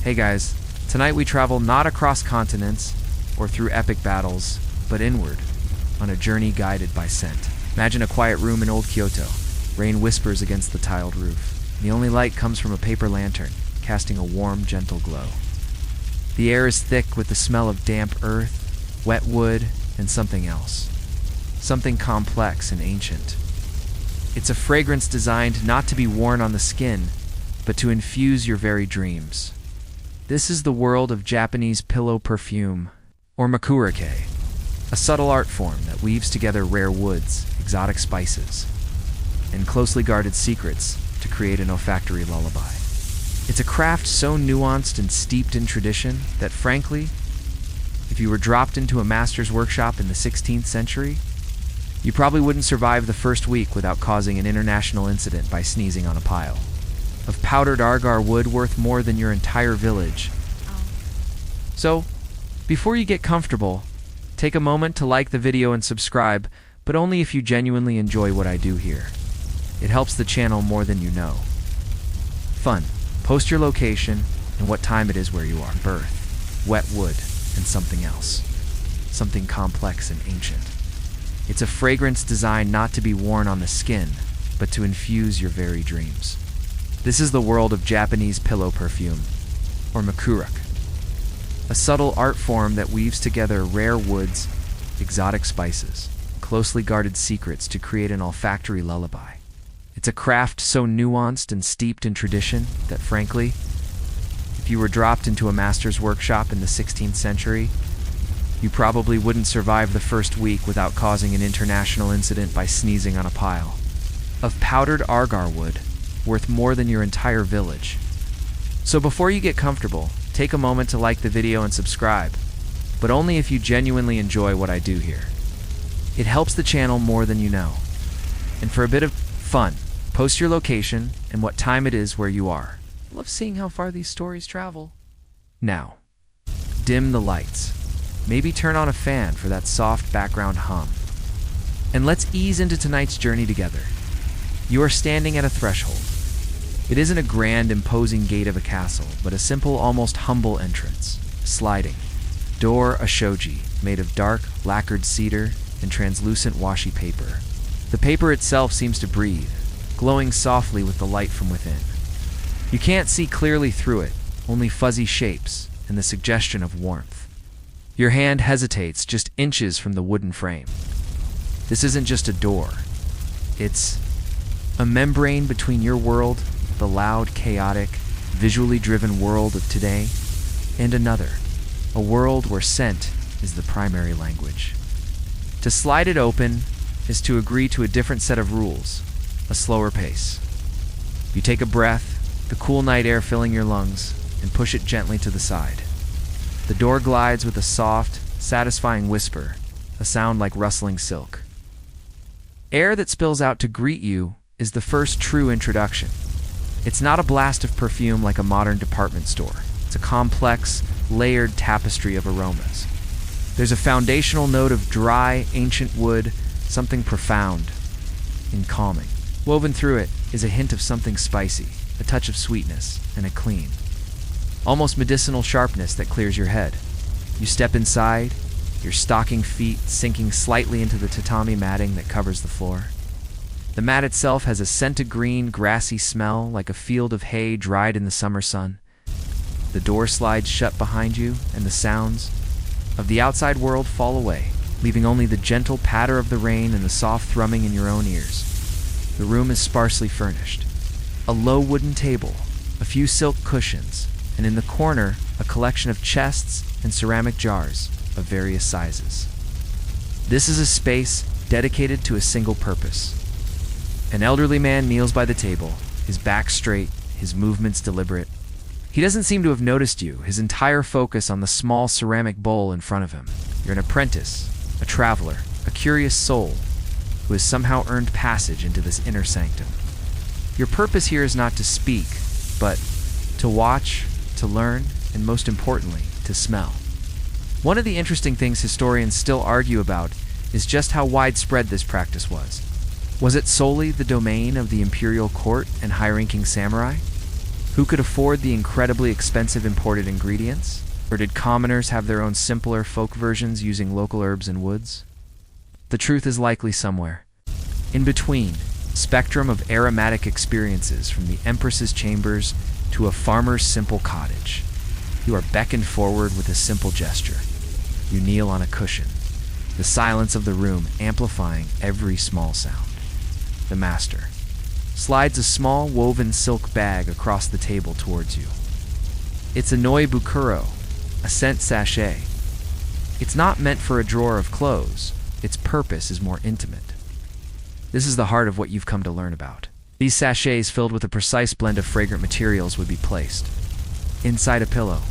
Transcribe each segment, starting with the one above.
Hey guys, tonight we travel not across continents or through epic battles, but inward, on a journey guided by scent. Imagine a quiet room in old Kyoto. Rain whispers against the tiled roof. The only light comes from a paper lantern, casting a warm, gentle glow. The air is thick with the smell of damp earth, wet wood, and something else. Something complex and ancient. It's a fragrance designed not to be worn on the skin, but to infuse your very dreams. This is the world of Japanese pillow perfume, or makurake, a subtle art form that weaves together rare woods, exotic spices, and closely guarded secrets to create an olfactory lullaby. It's a craft so nuanced and steeped in tradition that, frankly, if you were dropped into a master's workshop in the 16th century, you probably wouldn't survive the first week without causing an international incident by sneezing on a pile of powdered agar wood worth more than your entire village. So, before you get comfortable, take a moment to like the video and subscribe, but only if you genuinely enjoy what I do here. It helps the channel more than you know. Fun. Post your location and what time it is where you are. Birth, wet wood, and something else. Something complex and ancient. It's a fragrance designed not to be worn on the skin, but to infuse your very dreams. This is the world of Japanese pillow perfume, or makurake, a subtle art form that weaves together rare woods, exotic spices, closely guarded secrets to create an olfactory lullaby. It's a craft so nuanced and steeped in tradition that, frankly, if you were dropped into a master's workshop in the 16th century, you probably wouldn't survive the first week without causing an international incident by sneezing on a pile of powdered agar wood worth more than your entire village. So before you get comfortable, take a moment to like the video and subscribe, but only if you genuinely enjoy what I do here. It helps the channel more than you know. And for a bit of fun, post your location and what time it is where you are. I love seeing how far these stories travel. Now, dim the lights. Maybe turn on a fan for that soft background hum. And let's ease into tonight's journey together. You are standing at a threshold. It isn't a grand, imposing gate of a castle, but a simple, almost humble entrance. Sliding. Door a shoji, made of dark, lacquered cedar and translucent washi paper. The paper itself seems to breathe, glowing softly with the light from within. You can't see clearly through it, only fuzzy shapes and the suggestion of warmth. Your hand hesitates just inches from the wooden frame. This isn't just a door. It's a membrane between your world, the loud, chaotic, visually driven world of today, and another, a world where scent is the primary language. To slide it open is to agree to a different set of rules, a slower pace. You take a breath, the cool night air filling your lungs, and push it gently to the side. The door glides with a soft, satisfying whisper, a sound like rustling silk. Air that spills out to greet you is the first true introduction. It's not a blast of perfume like a modern department store. It's a complex, layered tapestry of aromas. There's a foundational note of dry, ancient wood, something profound and calming. Woven through it is a hint of something spicy, a touch of sweetness, and a clean, almost medicinal sharpness that clears your head. You step inside, your stocking feet sinking slightly into the tatami matting that covers the floor. The mat itself has a scented green, grassy smell like a field of hay dried in the summer sun. The door slides shut behind you, and the sounds of the outside world fall away, leaving only the gentle patter of the rain and the soft thrumming in your own ears. The room is sparsely furnished. A low wooden table, a few silk cushions, and in the corner, a collection of chests and ceramic jars of various sizes. This is a space dedicated to a single purpose. An elderly man kneels by the table, his back straight, his movements deliberate. He doesn't seem to have noticed you, his entire focus on the small ceramic bowl in front of him. You're an apprentice, a traveler, a curious soul who has somehow earned passage into this inner sanctum. Your purpose here is not to speak, but to watch, to learn, and most importantly, to smell. One of the interesting things historians still argue about is just how widespread this practice was. Was it solely the domain of the imperial court and high-ranking samurai? Who could afford the incredibly expensive imported ingredients? Or did commoners have their own simpler folk versions using local herbs and woods? The truth is likely somewhere in between, spectrum of aromatic experiences from the empress's chambers to a farmer's simple cottage. You are beckoned forward with a simple gesture. You kneel on a cushion, the silence of the room amplifying every small sound. The master slides a small woven silk bag across the table towards you. It's a noi bukuro, a scent sachet. It's not meant for a drawer of clothes. Its purpose is more intimate. This is the heart of what you've come to learn about. These sachets filled with a precise blend of fragrant materials would be placed inside a pillow.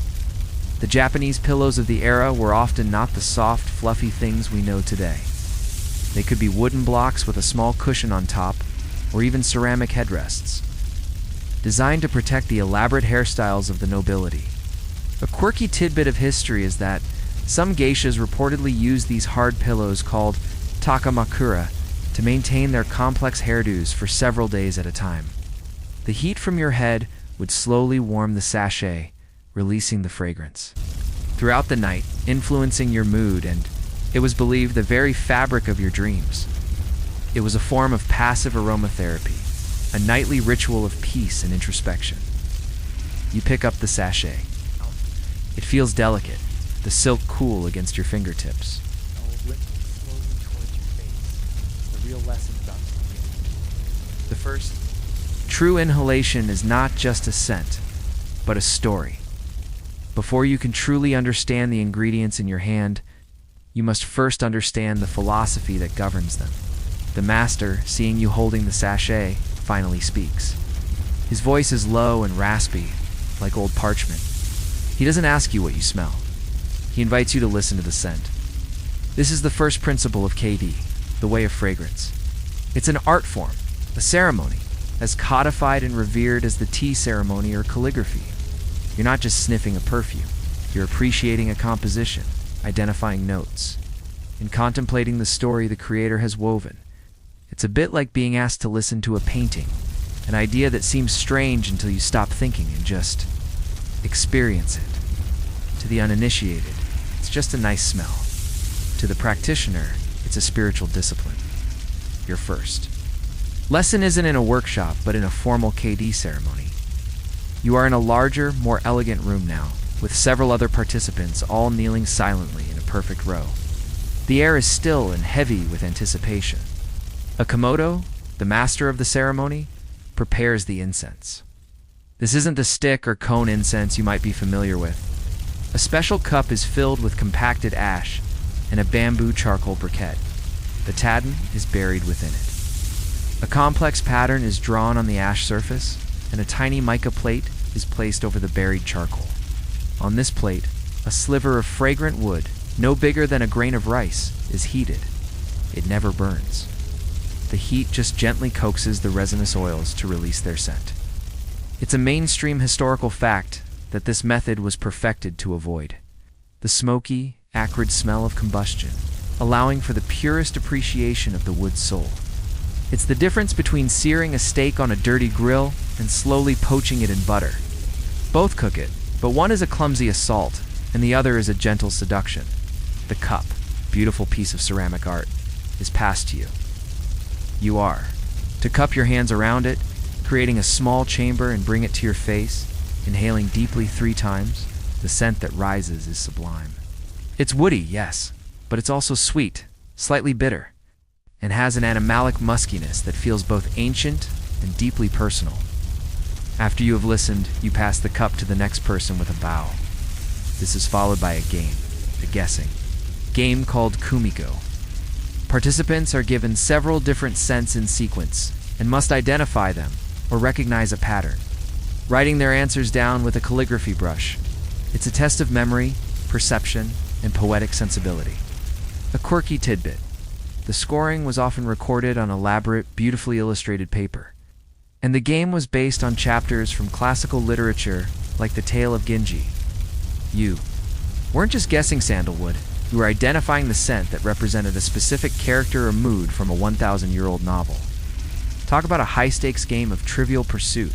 The Japanese pillows of the era were often not the soft, fluffy things we know today. They could be wooden blocks with a small cushion on top, or even ceramic headrests, designed to protect the elaborate hairstyles of the nobility. A quirky tidbit of history is that some geishas reportedly used these hard pillows called takamakura to maintain their complex hairdos for several days at a time. The heat from your head would slowly warm the sachet, releasing the fragrance throughout the night, influencing your mood, and it was believed the very fabric of your dreams. It was a form of passive aromatherapy, a nightly ritual of peace and introspection. You pick up the sachet. It feels delicate, the silk cool against your fingertips. I will lift it slowly towards your face. The real lesson about sleep. The first true inhalation is not just a scent, but a story. Before you can truly understand the ingredients in your hand, you must first understand the philosophy that governs them. The master, seeing you holding the sachet, finally speaks. His voice is low and raspy, like old parchment. He doesn't ask you what you smell. He invites you to listen to the scent. This is the first principle of KD, the way of fragrance. It's an art form, a ceremony, as codified and revered as the tea ceremony or calligraphy. You're not just sniffing a perfume. You're appreciating a composition, identifying notes, and contemplating the story the creator has woven. It's a bit like being asked to listen to a painting, an idea that seems strange until you stop thinking and just experience it. To the uninitiated, it's just a nice smell. To the practitioner, it's a spiritual discipline. Your first lesson isn't in a workshop, but in a formal KD ceremony. You are in a larger, more elegant room now, with several other participants all kneeling silently in a perfect row. The air is still and heavy with anticipation. A komodo, the master of the ceremony, prepares the incense. This isn't the stick or cone incense you might be familiar with. A special cup is filled with compacted ash and a bamboo charcoal briquette. The taden is buried within it. A complex pattern is drawn on the ash surface, and a tiny mica plate is placed over the buried charcoal. On this plate, a sliver of fragrant wood, no bigger than a grain of rice, is heated. It never burns. The heat just gently coaxes the resinous oils to release their scent. It's a mainstream historical fact that this method was perfected to avoid the smoky, acrid smell of combustion, allowing for the purest appreciation of the wood's soul. It's the difference between searing a steak on a dirty grill and slowly poaching it in butter. Both cook it, but one is a clumsy assault, and the other is a gentle seduction. The cup, beautiful piece of ceramic art, is passed to you. You are to cup your hands around it, creating a small chamber and bring it to your face, inhaling deeply 3 times. The scent that rises is sublime. It's woody, yes, but it's also sweet, slightly bitter, and has an animalic muskiness that feels both ancient and deeply personal. After you have listened, you pass the cup to the next person with a bow. This is followed by a game, a guessing game called kumiko. Participants are given several different scents in sequence and must identify them or recognize a pattern, writing their answers down with a calligraphy brush. It's a test of memory, perception, and poetic sensibility. A quirky tidbit: the scoring was often recorded on elaborate, beautifully illustrated paper, and the game was based on chapters from classical literature like the Tale of Genji. You weren't just guessing sandalwood, you were identifying the scent that represented a specific character or mood from a 1,000-year-old novel. Talk about a high-stakes game of Trivial Pursuit.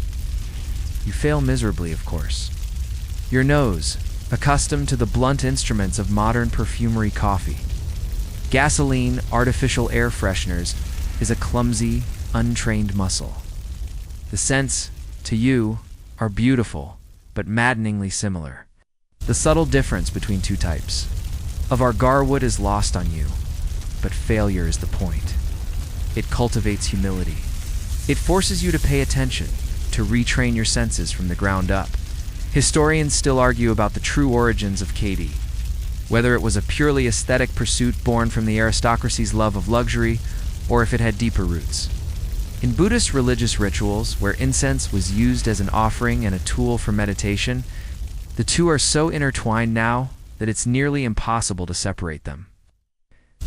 You fail miserably, of course. Your nose, accustomed to the blunt instruments of modern perfumery coffee. Gasoline, artificial air fresheners, is a clumsy, untrained muscle. The scents, to you, are beautiful, but maddeningly similar. The subtle difference between two types of our garwood is lost on you, but failure is the point. It cultivates humility. It forces you to pay attention, to retrain your senses from the ground up. Historians still argue about the true origins of Katie, whether it was a purely aesthetic pursuit born from the aristocracy's love of luxury, or if it had deeper roots. In Buddhist religious rituals, where incense was used as an offering and a tool for meditation, the two are so intertwined now that it's nearly impossible to separate them.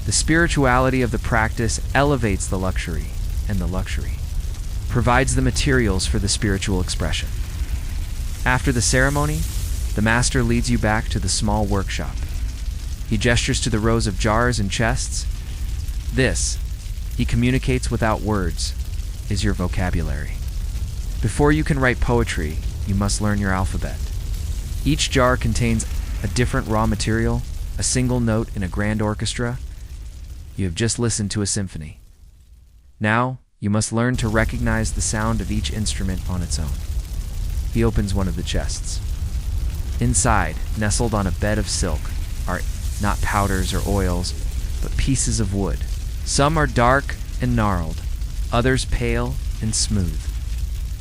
The spirituality of the practice elevates the luxury, and the luxury provides the materials for the spiritual expression. After the ceremony, the master leads you back to the small workshop. He gestures to the rows of jars and chests. This, he communicates without words, is your vocabulary. Before you can write poetry, you must learn your alphabet. Each jar contains a different raw material, a single note in a grand orchestra. You have just listened to a symphony. Now, you must learn to recognize the sound of each instrument on its own. He opens one of the chests. Inside, nestled on a bed of silk, are not powders or oils, but pieces of wood. Some are dark and gnarled, others pale and smooth.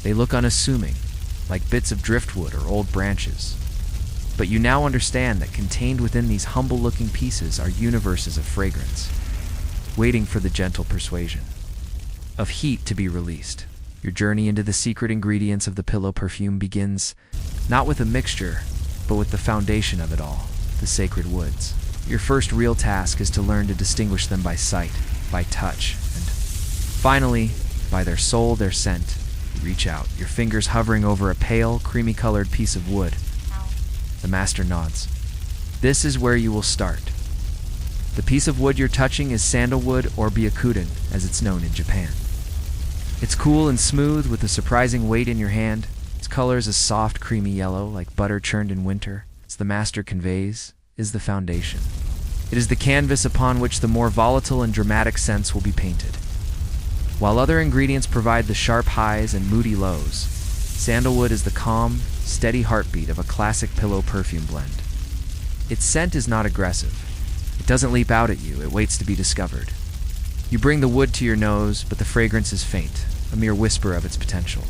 They look unassuming, like bits of driftwood or old branches. But you now understand that contained within these humble-looking pieces are universes of fragrance, waiting for the gentle persuasion of heat to be released. Your journey into the secret ingredients of the pillow perfume begins not with a mixture, but with the foundation of it all, the sacred woods. Your first real task is to learn to distinguish them by sight, by touch, and finally, by their soul, their scent. You reach out, your fingers hovering over a pale, creamy-colored piece of wood. The master nods. This is where you will start. The piece of wood you're touching is sandalwood or byakuten, as it's known in Japan. It's cool and smooth with a surprising weight in your hand. Its color is a soft, creamy yellow, like butter churned in winter. As the master conveys, is the foundation. It is the canvas upon which the more volatile and dramatic scents will be painted. While other ingredients provide the sharp highs and moody lows, sandalwood is the calm, steady heartbeat of a classic pillow perfume blend. Its scent is not aggressive. It doesn't leap out at you, it waits to be discovered. You bring the wood to your nose, but the fragrance is faint, a mere whisper of its potential.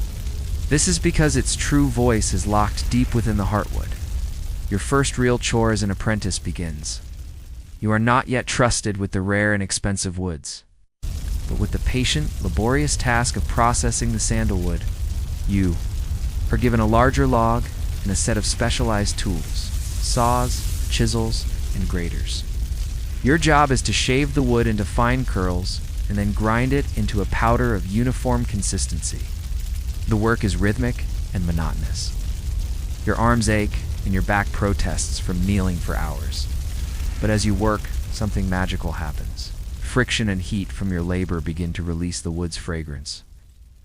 This is because its true voice is locked deep within the heartwood. Your first real chore as an apprentice begins. You are not yet trusted with the rare and expensive woods, but with the patient, laborious task of processing the sandalwood, you are given a larger log and a set of specialized tools, saws, chisels, and graters. Your job is to shave the wood into fine curls and then grind it into a powder of uniform consistency. The work is rhythmic and monotonous. Your arms ache and your back protests from kneeling for hours. But as you work, something magical happens. Friction and heat from your labor begin to release the wood's fragrance.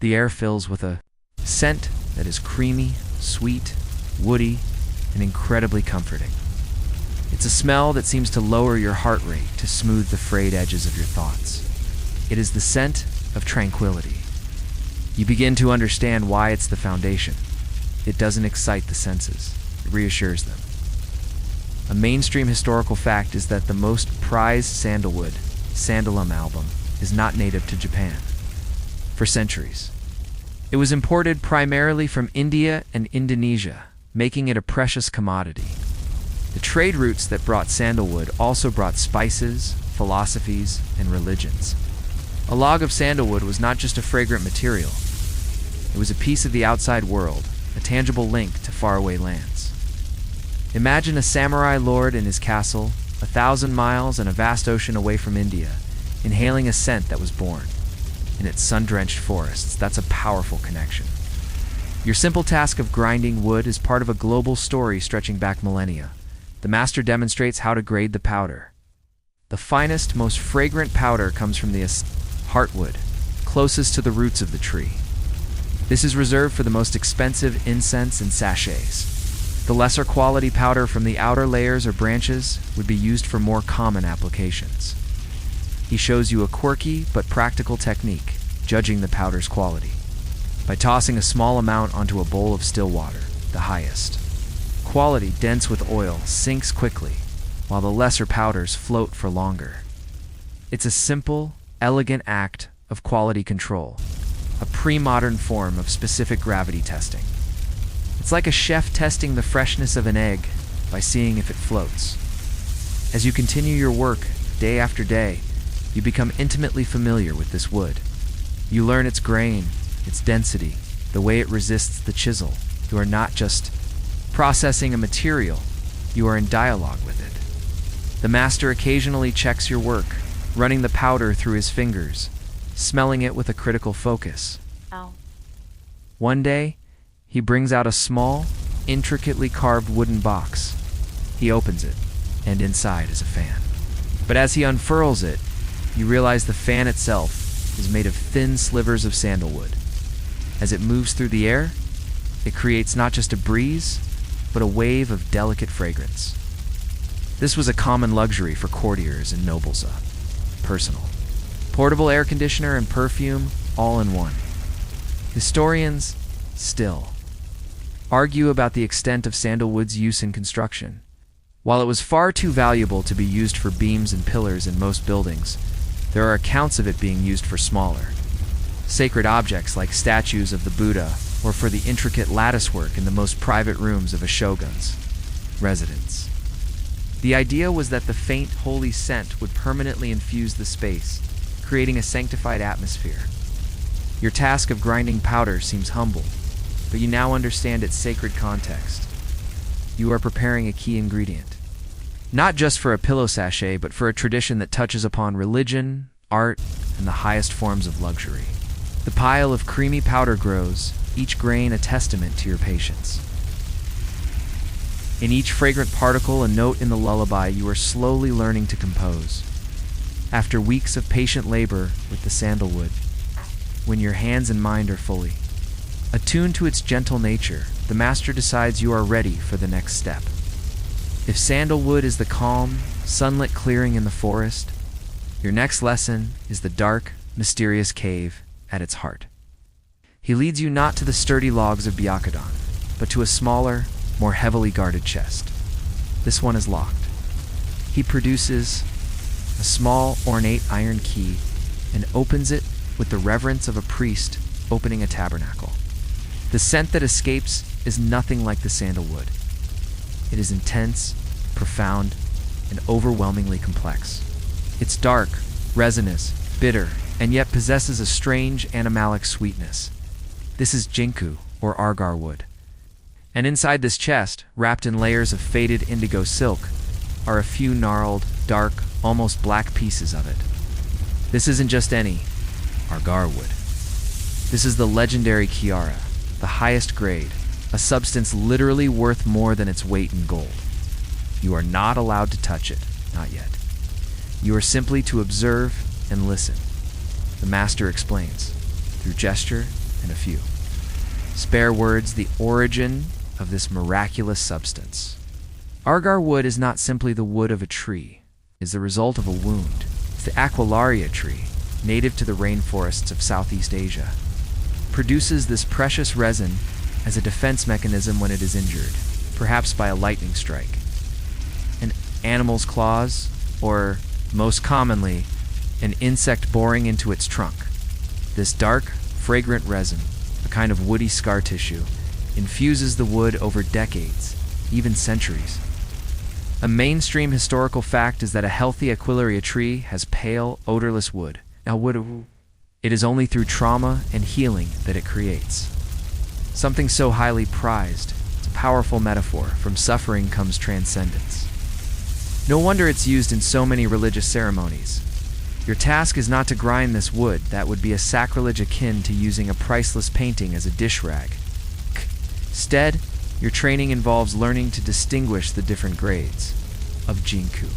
The air fills with a scent that is creamy, sweet, woody, and incredibly comforting. It's a smell that seems to lower your heart rate to smooth the frayed edges of your thoughts. It is the scent of tranquility. You begin to understand why it's the foundation. It doesn't excite the senses. It reassures them. A mainstream historical fact is that the most prized sandalwood, Sandalum album, is not native to Japan. For centuries, it was imported primarily from India and Indonesia, making it a precious commodity. The trade routes that brought sandalwood also brought spices, philosophies, and religions. A log of sandalwood was not just a fragrant material. It was a piece of the outside world, a tangible link to faraway lands. Imagine a samurai lord in his castle, 1,000 miles and a vast ocean away from India, inhaling a scent that was born in its sun-drenched forests. That's a powerful connection. Your simple task of grinding wood is part of a global story stretching back millennia. The master demonstrates how to grade the powder. The finest, most fragrant powder comes from the heartwood, closest to the roots of the tree. This is reserved for the most expensive incense and sachets. The lesser quality powder from the outer layers or branches would be used for more common applications. He shows you a quirky but practical technique, judging the powder's quality. By tossing a small amount onto a bowl of still water, the highest quality, dense with oil, sinks quickly, while the lesser powders float for longer. It's a simple, elegant act of quality control, a pre-modern form of specific gravity testing. It's like a chef testing the freshness of an egg by seeing if it floats. As you continue your work day after day, you become intimately familiar with this wood. You learn its grain, its density, the way it resists the chisel. You are not just processing a material, you are in dialogue with it. The master occasionally checks your work, running the powder through his fingers, smelling it with a critical focus. Ow. One day, he brings out a small, intricately carved wooden box. He opens it, and inside is a fan. But as he unfurls it, you realize the fan itself is made of thin slivers of sandalwood. As it moves through the air, it creates not just a breeze, but a wave of delicate fragrance. This was a common luxury for courtiers and nobles. Personal. Portable air conditioner and perfume, all in one. Historians, still, argue about the extent of sandalwood's use in construction. While it was far too valuable to be used for beams and pillars in most buildings, there are accounts of it being used for smaller, sacred objects like statues of the Buddha, or for the intricate latticework in the most private rooms of a shogun's residence. The idea was that the faint, holy scent would permanently infuse the space, creating a sanctified atmosphere. Your task of grinding powder seems humble, but you now understand its sacred context. You are preparing a key ingredient, not just for a pillow sachet, but for a tradition that touches upon religion, art, and the highest forms of luxury. The pile of creamy powder grows, each grain a testament to your patience. In each fragrant particle, a note in the lullaby you are slowly learning to compose. After weeks of patient labor with the sandalwood, when your hands and mind are fully attuned to its gentle nature, the master decides you are ready for the next step. If sandalwood is the calm, sunlit clearing in the forest, your next lesson is the dark, mysterious cave at its heart. He leads you not to the sturdy logs of Byakadon, but to a smaller, more heavily guarded chest. This one is locked. He produces a small, ornate iron key and opens it with the reverence of a priest opening a tabernacle. The scent that escapes is nothing like the sandalwood. It is intense, profound, and overwhelmingly complex. It's dark, resinous, bitter, and yet possesses a strange animalic sweetness. This is jinku, or argar wood. And inside this chest, wrapped in layers of faded indigo silk, are a few gnarled, dark, almost black pieces of it. This isn't just any argar wood. This is the legendary Kiara, the highest grade, a substance literally worth more than its weight in gold. You are not allowed to touch it, not yet. You are simply to observe and listen. The master explains, through gesture and a few spare words, the origin of this miraculous substance. Argar wood is not simply the wood of a tree. It is the result of a wound. It's the Aquilaria tree, native to the rainforests of Southeast Asia. Produces this precious resin as a defense mechanism when it is injured, perhaps by a lightning strike. An animal's claws, or most commonly, an insect boring into its trunk. This dark, fragrant resin, a kind of woody scar tissue, infuses the wood over decades, even centuries. A mainstream historical fact is that a healthy Aquilaria tree has pale, odorless wood. Now, it is only through trauma and healing that it creates something so highly prized. It's a powerful metaphor. From suffering comes transcendence. No wonder it's used in so many religious ceremonies. Your task is not to grind this wood. That would be a sacrilege akin to using a priceless painting as a dish rag. Instead, your training involves learning to distinguish the different grades of jinku.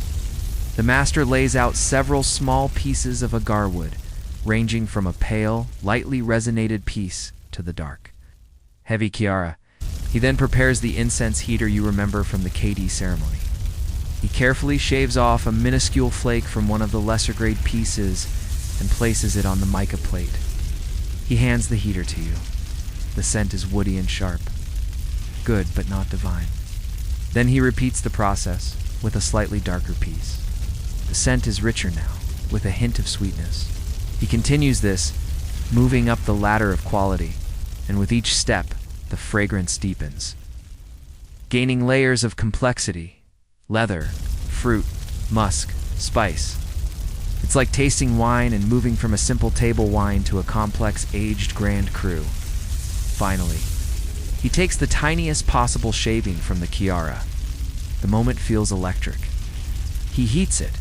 The master lays out several small pieces of agar wood, ranging from a pale, lightly resinated piece to the dark. Heavy Kiara. He then prepares the incense heater you remember from the KD ceremony. He carefully shaves off a minuscule flake from one of the lesser-grade pieces and places it on the mica plate. He hands the heater to you. The scent is woody and sharp. Good, but not divine. Then he repeats the process with a slightly darker piece. The scent is richer now, with a hint of sweetness. He continues this, moving up the ladder of quality, and with each step, the fragrance deepens, gaining layers of complexity: leather, fruit, musk, spice. It's like tasting wine and moving from a simple table wine to a complex aged Grand Cru. Finally, he takes the tiniest possible shaving from the Kiara. The moment feels electric. He heats it,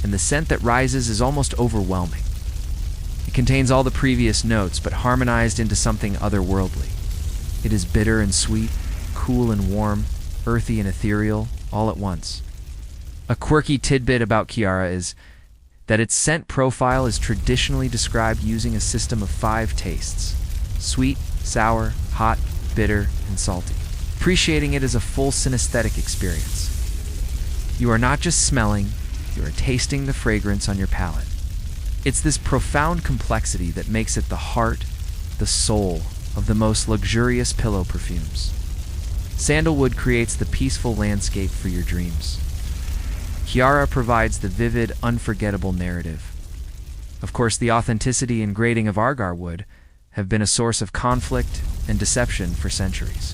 and the scent that rises is almost overwhelming. It contains all the previous notes, but harmonized into something otherworldly. It is bitter and sweet, cool and warm, earthy and ethereal, all at once. A quirky tidbit about Kiara is that its scent profile is traditionally described using a system of 5 tastes: sweet, sour, hot, bitter, and salty, appreciating it as a full synesthetic experience. You are not just smelling, you are tasting the fragrance on your palate. It's this profound complexity that makes it the heart, the soul, of the most luxurious pillow perfumes. Sandalwood creates the peaceful landscape for your dreams. Kiara provides the vivid, unforgettable narrative. Of course, the authenticity and grading of Argar wood have been a source of conflict and deception for centuries.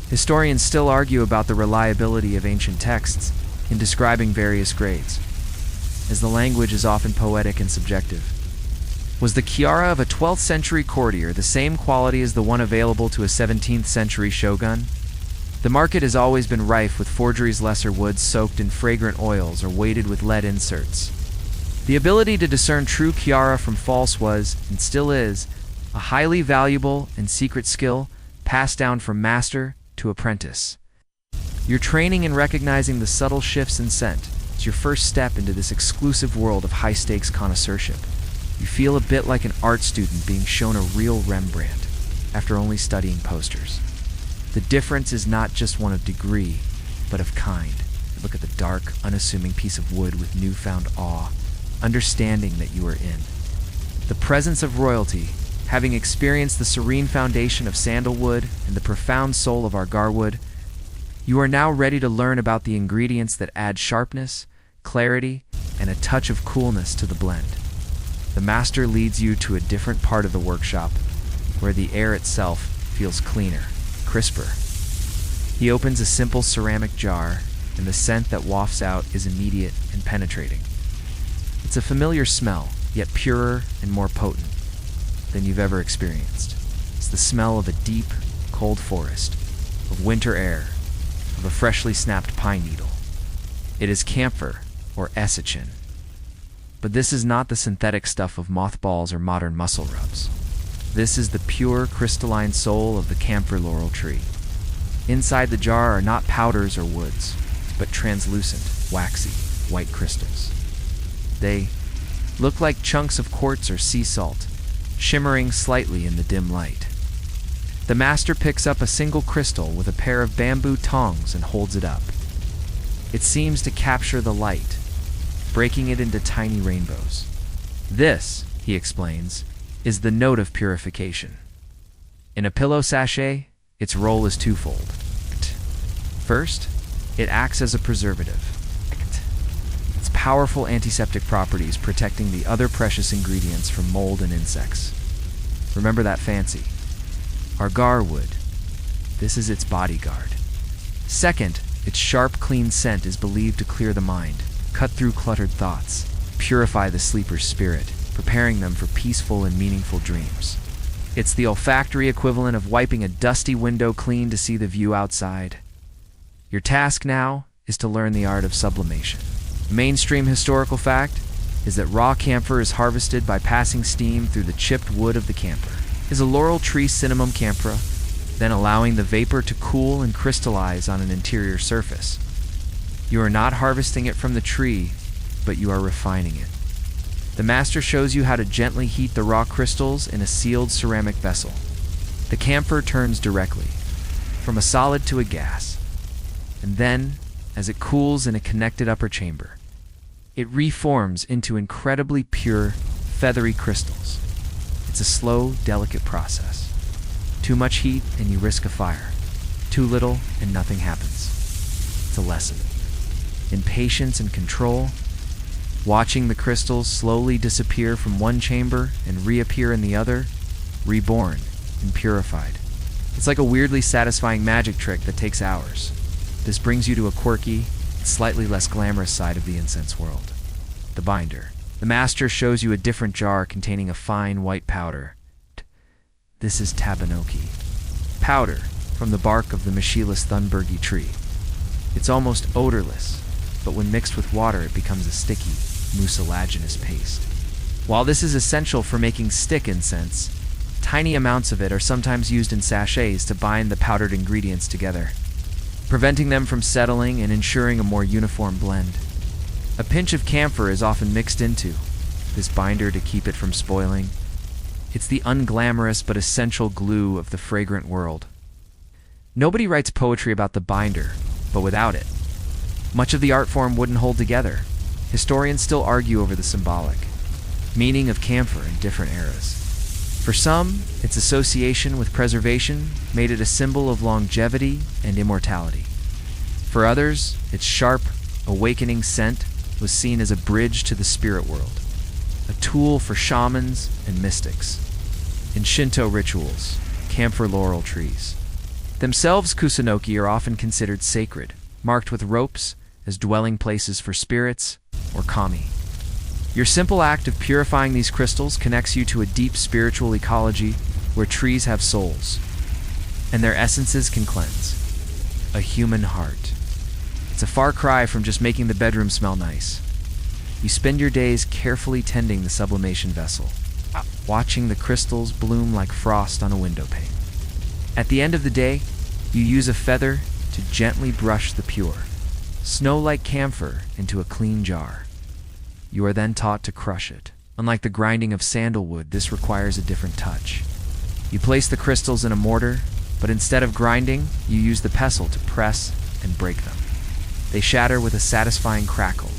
Historians still argue about the reliability of ancient texts in describing various grades, as the language is often poetic and subjective. Was the Kiara of a 12th century courtier the same quality as the one available to a 17th century shogun? The market has always been rife with forgeries, lesser woods soaked in fragrant oils or weighted with lead inserts. The ability to discern true Kiara from false was, and still is, a highly valuable and secret skill passed down from master to apprentice. Your training in recognizing the subtle shifts in scent is your first step into this exclusive world of high-stakes connoisseurship. You feel a bit like an art student being shown a real Rembrandt after only studying posters. The difference is not just one of degree, but of kind. You look at the dark, unassuming piece of wood with newfound awe, understanding that you are in the presence of royalty. Having experienced the serene foundation of sandalwood and the profound soul of Argarwood, you are now ready to learn about the ingredients that add sharpness, clarity, and a touch of coolness to the blend. The master leads you to a different part of the workshop, where the air itself feels cleaner, crisper. He opens a simple ceramic jar, and the scent that wafts out is immediate and penetrating. It's a familiar smell, yet purer and more potent than you've ever experienced. It's the smell of a deep, cold forest, of winter air, of a freshly snapped pine needle. It is camphor, or essichin. But this is not the synthetic stuff of mothballs or modern muscle rubs. This is the pure, crystalline soul of the camphor laurel tree. Inside the jar are not powders or woods, but translucent, waxy, white crystals. They look like chunks of quartz or sea salt, shimmering slightly in the dim light. The master picks up a single crystal with a pair of bamboo tongs and holds it up. It seems to capture the light, breaking it into tiny rainbows. This, he explains, is the note of purification. In a pillow sachet, its role is twofold. First, it acts as a preservative. Its powerful antiseptic properties protecting the other precious ingredients from mold and insects. Remember that fancy Argar wood. This is its bodyguard. Second, its sharp, clean scent is believed to clear the mind, cut through cluttered thoughts, purify the sleeper's spirit, preparing them for peaceful and meaningful dreams. It's the olfactory equivalent of wiping a dusty window clean to see the view outside. Your task now is to learn the art of sublimation. A mainstream historical fact is that raw camphor is harvested by passing steam through the chipped wood of the camphor. Is a laurel tree cinnamon camphor, then allowing the vapor to cool and crystallize on an interior surface. You are not harvesting it from the tree, but you are refining it. The master shows you how to gently heat the raw crystals in a sealed ceramic vessel. The camphor turns directly, from a solid to a gas, and then, as it cools in a connected upper chamber, it reforms into incredibly pure, feathery crystals. It's a slow, delicate process. Too much heat and you risk a fire. Too little and nothing happens. It's a lesson in patience and control, watching the crystals slowly disappear from one chamber and reappear in the other, reborn and purified. It's like a weirdly satisfying magic trick that takes hours. This brings you to a quirky, slightly less glamorous side of the incense world. The binder. The master shows you a different jar containing a fine white powder. This is tabanoki. Powder from the bark of the Michilus thunbergi tree. It's almost odorless, but when mixed with water it becomes a sticky, mucilaginous paste. While this is essential for making stick incense, tiny amounts of it are sometimes used in sachets to bind the powdered ingredients together, preventing them from settling and ensuring a more uniform blend. A pinch of camphor is often mixed into this binder to keep it from spoiling. It's the unglamorous but essential glue of the fragrant world. Nobody writes poetry about the binder, but without it, much of the art form wouldn't hold together. Historians still argue over the symbolic meaning of camphor in different eras. For some, its association with preservation made it a symbol of longevity and immortality. For others, its sharp, awakening scent was seen as a bridge to the spirit world, a tool for shamans and mystics. In Shinto rituals, camphor laurel trees themselves, kusunoki, are often considered sacred, marked with ropes as dwelling places for spirits or kami. Your simple act of purifying these crystals connects you to a deep spiritual ecology where trees have souls, and their essences can cleanse a human heart. It's a far cry from just making the bedroom smell nice. You spend your days carefully tending the sublimation vessel, watching the crystals bloom like frost on a window pane. At the end of the day, you use a feather to gently brush the pure, snow-like camphor into a clean jar. You are then taught to crush it. Unlike the grinding of sandalwood, this requires a different touch. You place the crystals in a mortar, but instead of grinding, you use the pestle to press and break them. They shatter with a satisfying crackle,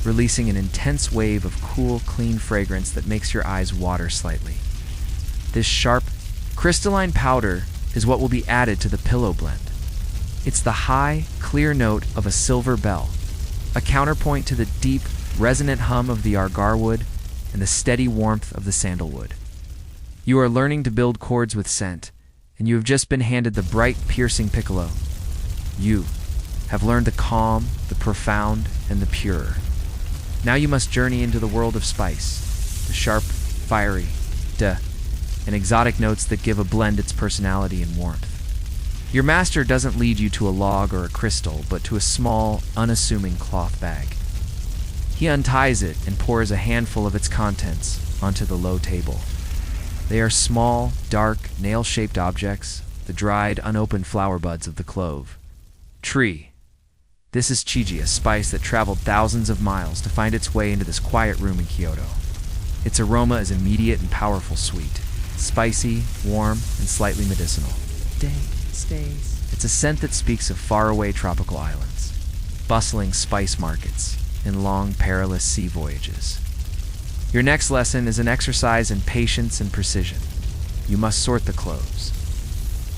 releasing an intense wave of cool, clean fragrance that makes your eyes water slightly. This sharp, crystalline powder is what will be added to the pillow blend. It's the high, clear note of a silver bell, a counterpoint to the deep, resonant hum of the agarwood and the steady warmth of the sandalwood. You are learning to build chords with scent, and you have just been handed the bright, piercing piccolo. You have learned the calm, the profound, and the pure. Now you must journey into the world of spice, the sharp, fiery, and exotic notes that give a blend its personality and warmth. Your master doesn't lead you to a log or a crystal, but to a small, unassuming cloth bag. He unties it and pours a handful of its contents onto the low table. They are small, dark, nail-shaped objects, the dried, unopened flower buds of the clove. Tree. This is chiji, a spice that traveled thousands of miles to find its way into this quiet room in Kyoto. Its aroma is immediate and powerful sweet, spicy, warm, and slightly medicinal. Stays. It's a scent that speaks of faraway tropical islands, bustling spice markets, and long, perilous sea voyages. Your next lesson is an exercise in patience and precision. You must sort the cloves.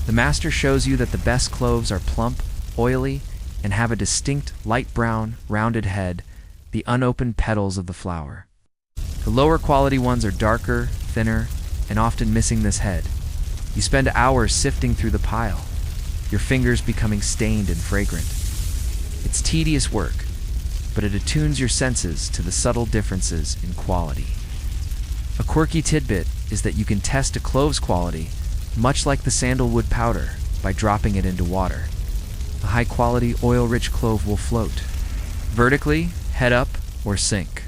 The master shows you that the best cloves are plump, oily, and have a distinct light brown, rounded head, the unopened petals of the flower. The lower quality ones are darker, thinner, and often missing this head. You spend hours sifting through the pile, your fingers becoming stained and fragrant. It's tedious work, but it attunes your senses to the subtle differences in quality. A quirky tidbit is that you can test a clove's quality, much like the sandalwood powder, by dropping it into water. A high-quality, oil-rich clove will float vertically, head up, or sink,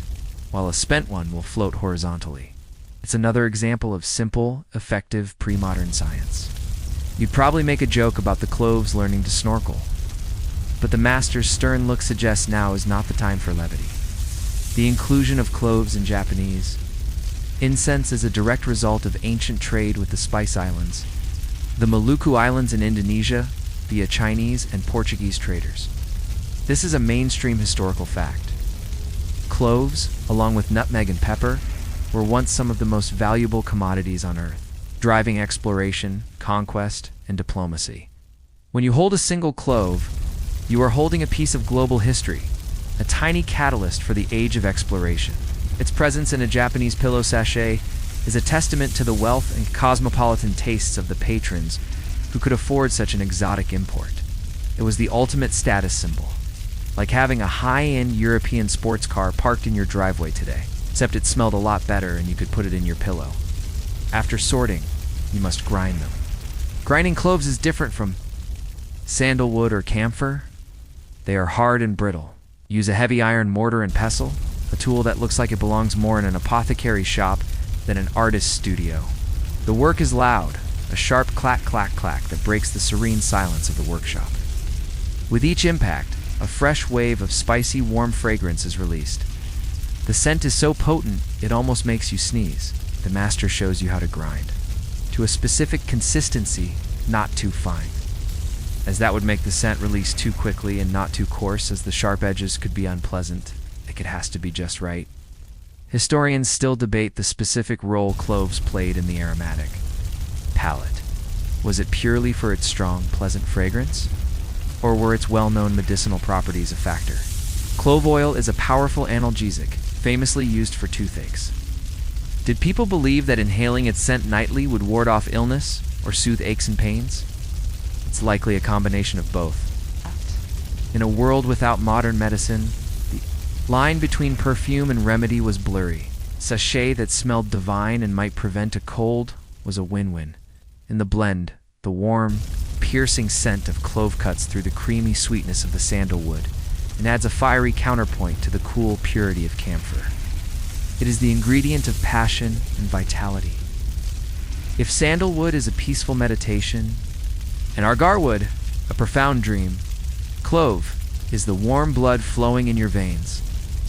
while a spent one will float horizontally. It's another example of simple, effective, pre-modern science. You'd probably make a joke about the cloves learning to snorkel, but the master's stern look suggests now is not the time for levity. The inclusion of cloves in Japanese incense is a direct result of ancient trade with the Spice Islands, the Maluku Islands in Indonesia via Chinese and Portuguese traders. This is a mainstream historical fact. Cloves, along with nutmeg and pepper, were once some of the most valuable commodities on Earth, driving exploration, conquest, and diplomacy. When you hold a single clove, you are holding a piece of global history, a tiny catalyst for the age of exploration. Its presence in a Japanese pillow sachet is a testament to the wealth and cosmopolitan tastes of the patrons who could afford such an exotic import. It was the ultimate status symbol, like having a high-end European sports car parked in your driveway today, except it smelled a lot better and you could put it in your pillow. After sorting, you must grind them. Grinding cloves is different from sandalwood or camphor. They are hard and brittle. Use a heavy iron mortar and pestle, a tool that looks like it belongs more in an apothecary shop than an artist's studio. The work is loud, a sharp clack clack clack that breaks the serene silence of the workshop. With each impact, a fresh wave of spicy, warm fragrance is released. The scent is so potent, it almost makes you sneeze. The master shows you how to grind. To a specific consistency, not too fine, as that would make the scent release too quickly, and not too coarse, as the sharp edges could be unpleasant. It has to be just right. Historians still debate the specific role cloves played in the aromatic palette. Was it purely for its strong, pleasant fragrance? Or were its well-known medicinal properties a factor? Clove oil is a powerful analgesic, famously used for toothaches. Did people believe that inhaling its scent nightly would ward off illness or soothe aches and pains? It's likely a combination of both. In a world without modern medicine, the line between perfume and remedy was blurry. Sachet that smelled divine and might prevent a cold was a win-win. In the blend, the warm, piercing scent of clove cuts through the creamy sweetness of the sandalwood and adds a fiery counterpoint to the cool purity of camphor. It is the ingredient of passion and vitality. If sandalwood is a peaceful meditation, and argarwood a profound dream, clove is the warm blood flowing in your veins,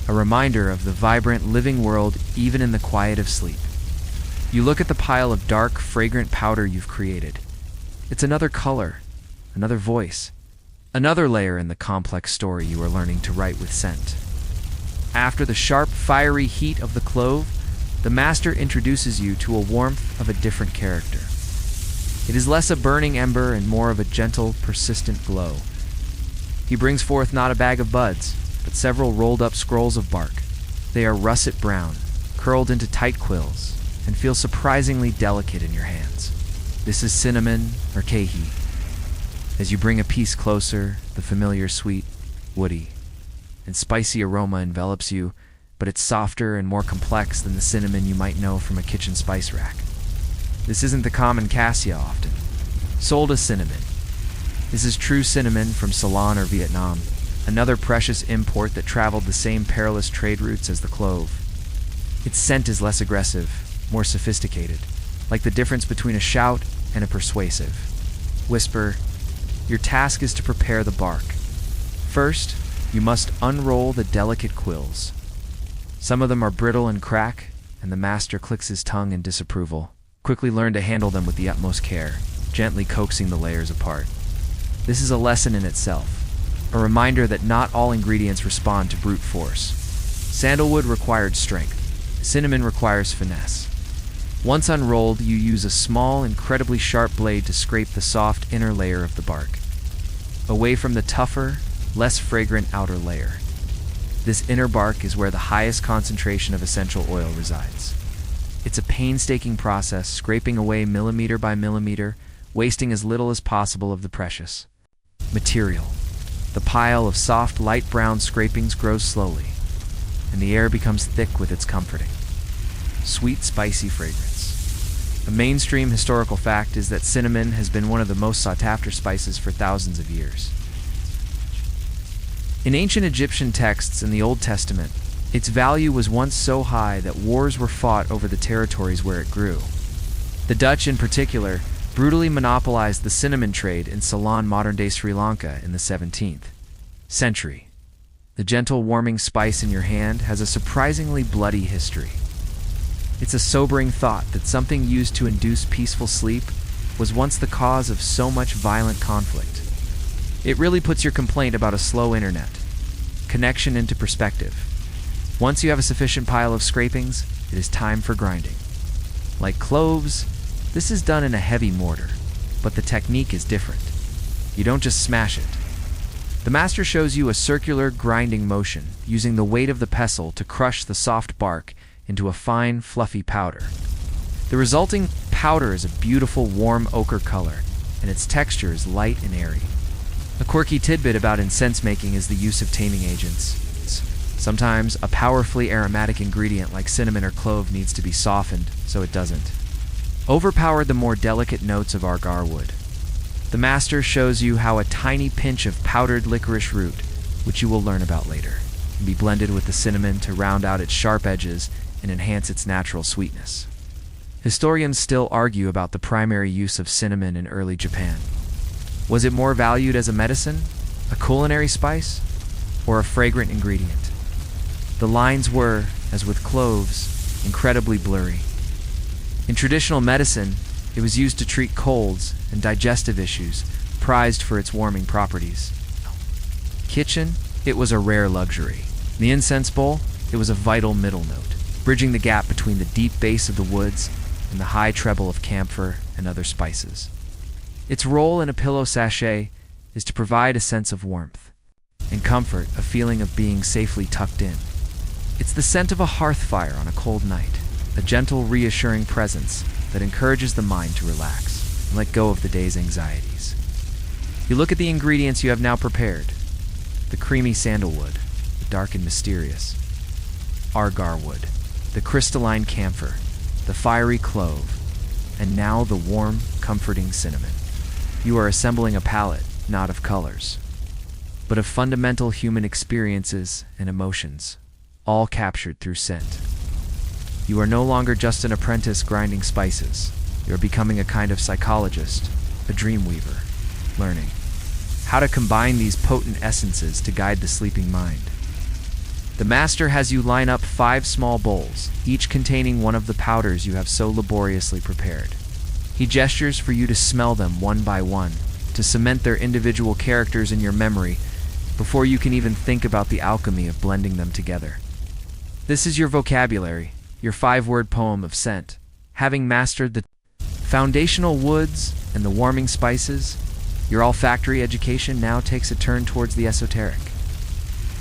a reminder of the vibrant living world even in the quiet of sleep. You look at the pile of dark, fragrant powder you've created. It's another color, another voice, another layer in the complex story you are learning to write with scent. After the sharp, fiery heat of the clove, the master introduces you to a warmth of a different character. It is less a burning ember and more of a gentle, persistent glow. He brings forth not a bag of buds, but several rolled-up scrolls of bark. They are russet brown, curled into tight quills, and feel surprisingly delicate in your hands. This is cinnamon or kehi. As you bring a piece closer, the familiar sweet, woody, and spicy aroma envelops you, but it's softer and more complex than the cinnamon you might know from a kitchen spice rack. This isn't the common cassia often sold as cinnamon. This is true cinnamon from Ceylon or Vietnam, another precious import that traveled the same perilous trade routes as the clove. Its scent is less aggressive, more sophisticated, like the difference between a shout and a persuasive whisper. Your task is to prepare the bark. First, you must unroll the delicate quills. Some of them are brittle and crack, and the master clicks his tongue in disapproval. Quickly learn to handle them with the utmost care, gently coaxing the layers apart. This is a lesson in itself, a reminder that not all ingredients respond to brute force. Sandalwood required strength. Cinnamon requires finesse. Once unrolled, you use a small, incredibly sharp blade to scrape the soft inner layer of the bark, away from the tougher, less fragrant outer layer. This inner bark is where the highest concentration of essential oil resides. It's a painstaking process, scraping away millimeter by millimeter, wasting as little as possible of the precious material. The pile of soft, light brown scrapings grows slowly, and the air becomes thick with its comforting, sweet, spicy fragrance. A mainstream historical fact is that cinnamon has been one of the most sought-after spices for thousands of years. In ancient Egyptian texts in the Old Testament, its value was once so high that wars were fought over the territories where it grew. The Dutch, in particular, brutally monopolized the cinnamon trade in Ceylon, modern-day Sri Lanka, in the 17th century. The gentle, warming spice in your hand has a surprisingly bloody history. It's a sobering thought that something used to induce peaceful sleep was once the cause of so much violent conflict. It really puts your complaint about a slow internet connection into perspective. Once you have a sufficient pile of scrapings, it is time for grinding. Like cloves, this is done in a heavy mortar, but the technique is different. You don't just smash it. The master shows you a circular grinding motion, using the weight of the pestle to crush the soft bark into a fine, fluffy powder. The resulting powder is a beautiful, warm ochre color, and its texture is light and airy. A quirky tidbit about incense making is the use of taming agents. Sometimes a powerfully aromatic ingredient like cinnamon or clove needs to be softened, so it doesn't overpower the more delicate notes of agar wood. The master shows you how a tiny pinch of powdered licorice root, which you will learn about later, can be blended with the cinnamon to round out its sharp edges and enhance its natural sweetness. Historians still argue about the primary use of cinnamon in early Japan. Was it more valued as a medicine, a culinary spice, or a fragrant ingredient? The lines were, as with cloves, incredibly blurry. In traditional medicine, it was used to treat colds and digestive issues, prized for its warming properties. Kitchen, it was a rare luxury. In the incense bowl, it was a vital middle note, bridging the gap between the deep bass of the woods and the high treble of camphor and other spices. Its role in a pillow sachet is to provide a sense of warmth and comfort, a feeling of being safely tucked in. It's the scent of a hearth fire on a cold night, a gentle, reassuring presence that encourages the mind to relax and let go of the day's anxieties. You look at the ingredients you have now prepared: the creamy sandalwood, the dark and mysterious agar wood, the crystalline camphor, the fiery clove, and now the warm, comforting cinnamon. You are assembling a palette, not of colors, but of fundamental human experiences and emotions, all captured through scent. You are no longer just an apprentice grinding spices. You are becoming a kind of psychologist, a dream weaver, learning how to combine these potent essences to guide the sleeping mind. The master has you line up 5 small bowls, each containing one of the powders you have so laboriously prepared. He gestures for you to smell them one by one, to cement their individual characters in your memory before you can even think about the alchemy of blending them together. This is your vocabulary, your 5-word poem of scent. Having mastered the foundational woods and the warming spices, your olfactory education now takes a turn towards the esoteric.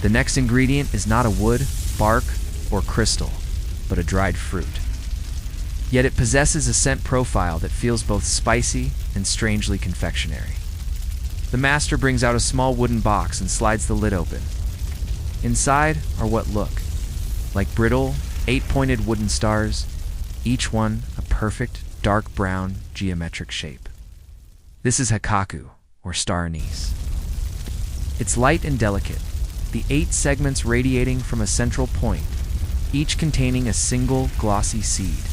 The next ingredient is not a wood, bark, or crystal, but a dried fruit. Yet it possesses a scent profile that feels both spicy and strangely confectionery. The master brings out a small wooden box and slides the lid open. Inside are what look like brittle, 8-pointed wooden stars, each one a perfect, dark brown, geometric shape. This is Hakaku, or star anise. It's light and delicate, the 8 segments radiating from a central point, each containing a single glossy seed.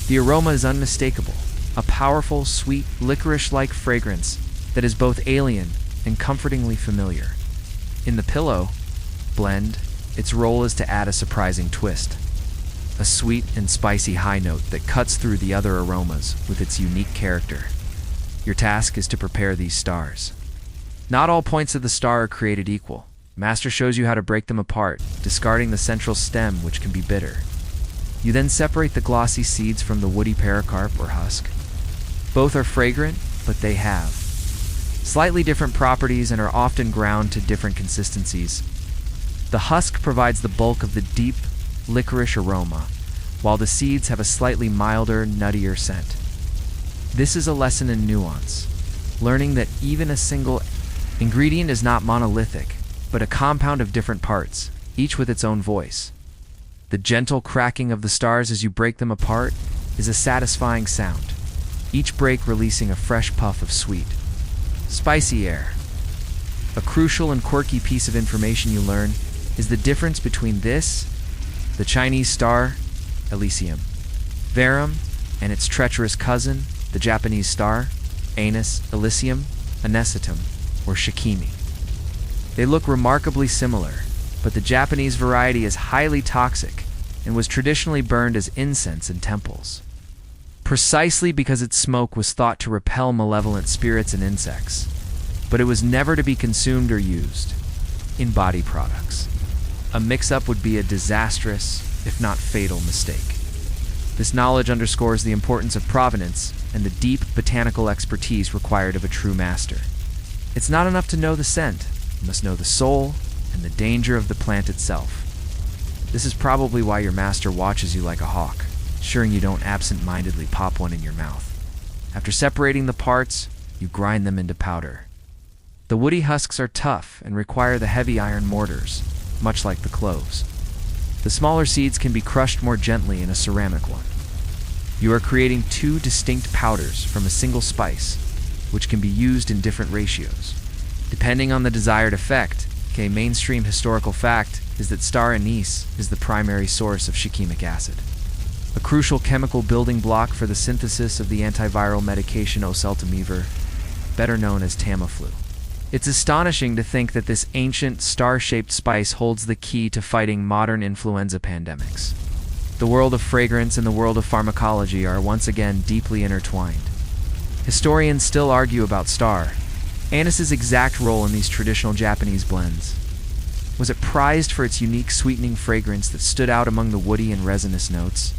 The aroma is unmistakable, a powerful, sweet, licorice-like fragrance that is both alien and comfortingly familiar. In the pillow blend, its role is to add a surprising twist, a sweet and spicy high note that cuts through the other aromas with its unique character. Your task is to prepare these stars. Not all points of the star are created equal. Master shows you how to break them apart, discarding the central stem, which can be bitter. You then separate the glossy seeds from the woody pericarp or husk. Both are fragrant, but they have slightly different properties and are often ground to different consistencies. The husk provides the bulk of the deep, licorice aroma, while the seeds have a slightly milder, nuttier scent. This is a lesson in nuance, learning that even a single ingredient is not monolithic, but a compound of different parts, each with its own voice. The gentle cracking of the stars as you break them apart is a satisfying sound, each break releasing a fresh puff of sweet, spicy air. A crucial and quirky piece of information you learn is the difference between this, the Chinese star, Elysium, Verum, and its treacherous cousin, the Japanese star, Anis, Elysium, Anesatum, or Shikimi. They look remarkably similar, but the Japanese variety is highly toxic and was traditionally burned as incense in temples. precisely because its smoke was thought to repel malevolent spirits and insects, but it was never to be consumed or used in body products. A mix-up would be a disastrous, if not fatal, mistake. This knowledge underscores the importance of provenance and the deep botanical expertise required of a true master. It's not enough to know the scent, you must know the soul and the danger of the plant itself. This is probably why your master watches you like a hawk, ensuring you don't absent-mindedly pop one in your mouth. After separating the parts, you grind them into powder. The woody husks are tough and require the heavy iron mortars, much like the cloves. The smaller seeds can be crushed more gently in a ceramic one. You are creating two distinct powders from a single spice, which can be used in different ratios. Depending on the desired effect, a mainstream historical fact is that star anise is the primary source of shikimic acid, a crucial chemical building block for the synthesis of the antiviral medication oseltamivir, better known as Tamiflu. It's astonishing to think that this ancient star-shaped spice holds the key to fighting modern influenza pandemics. The world of fragrance and the world of pharmacology are once again deeply intertwined. Historians still argue about star anise's exact role in these traditional Japanese blends. Was it prized for its unique sweetening fragrance that stood out among the woody and resinous notes?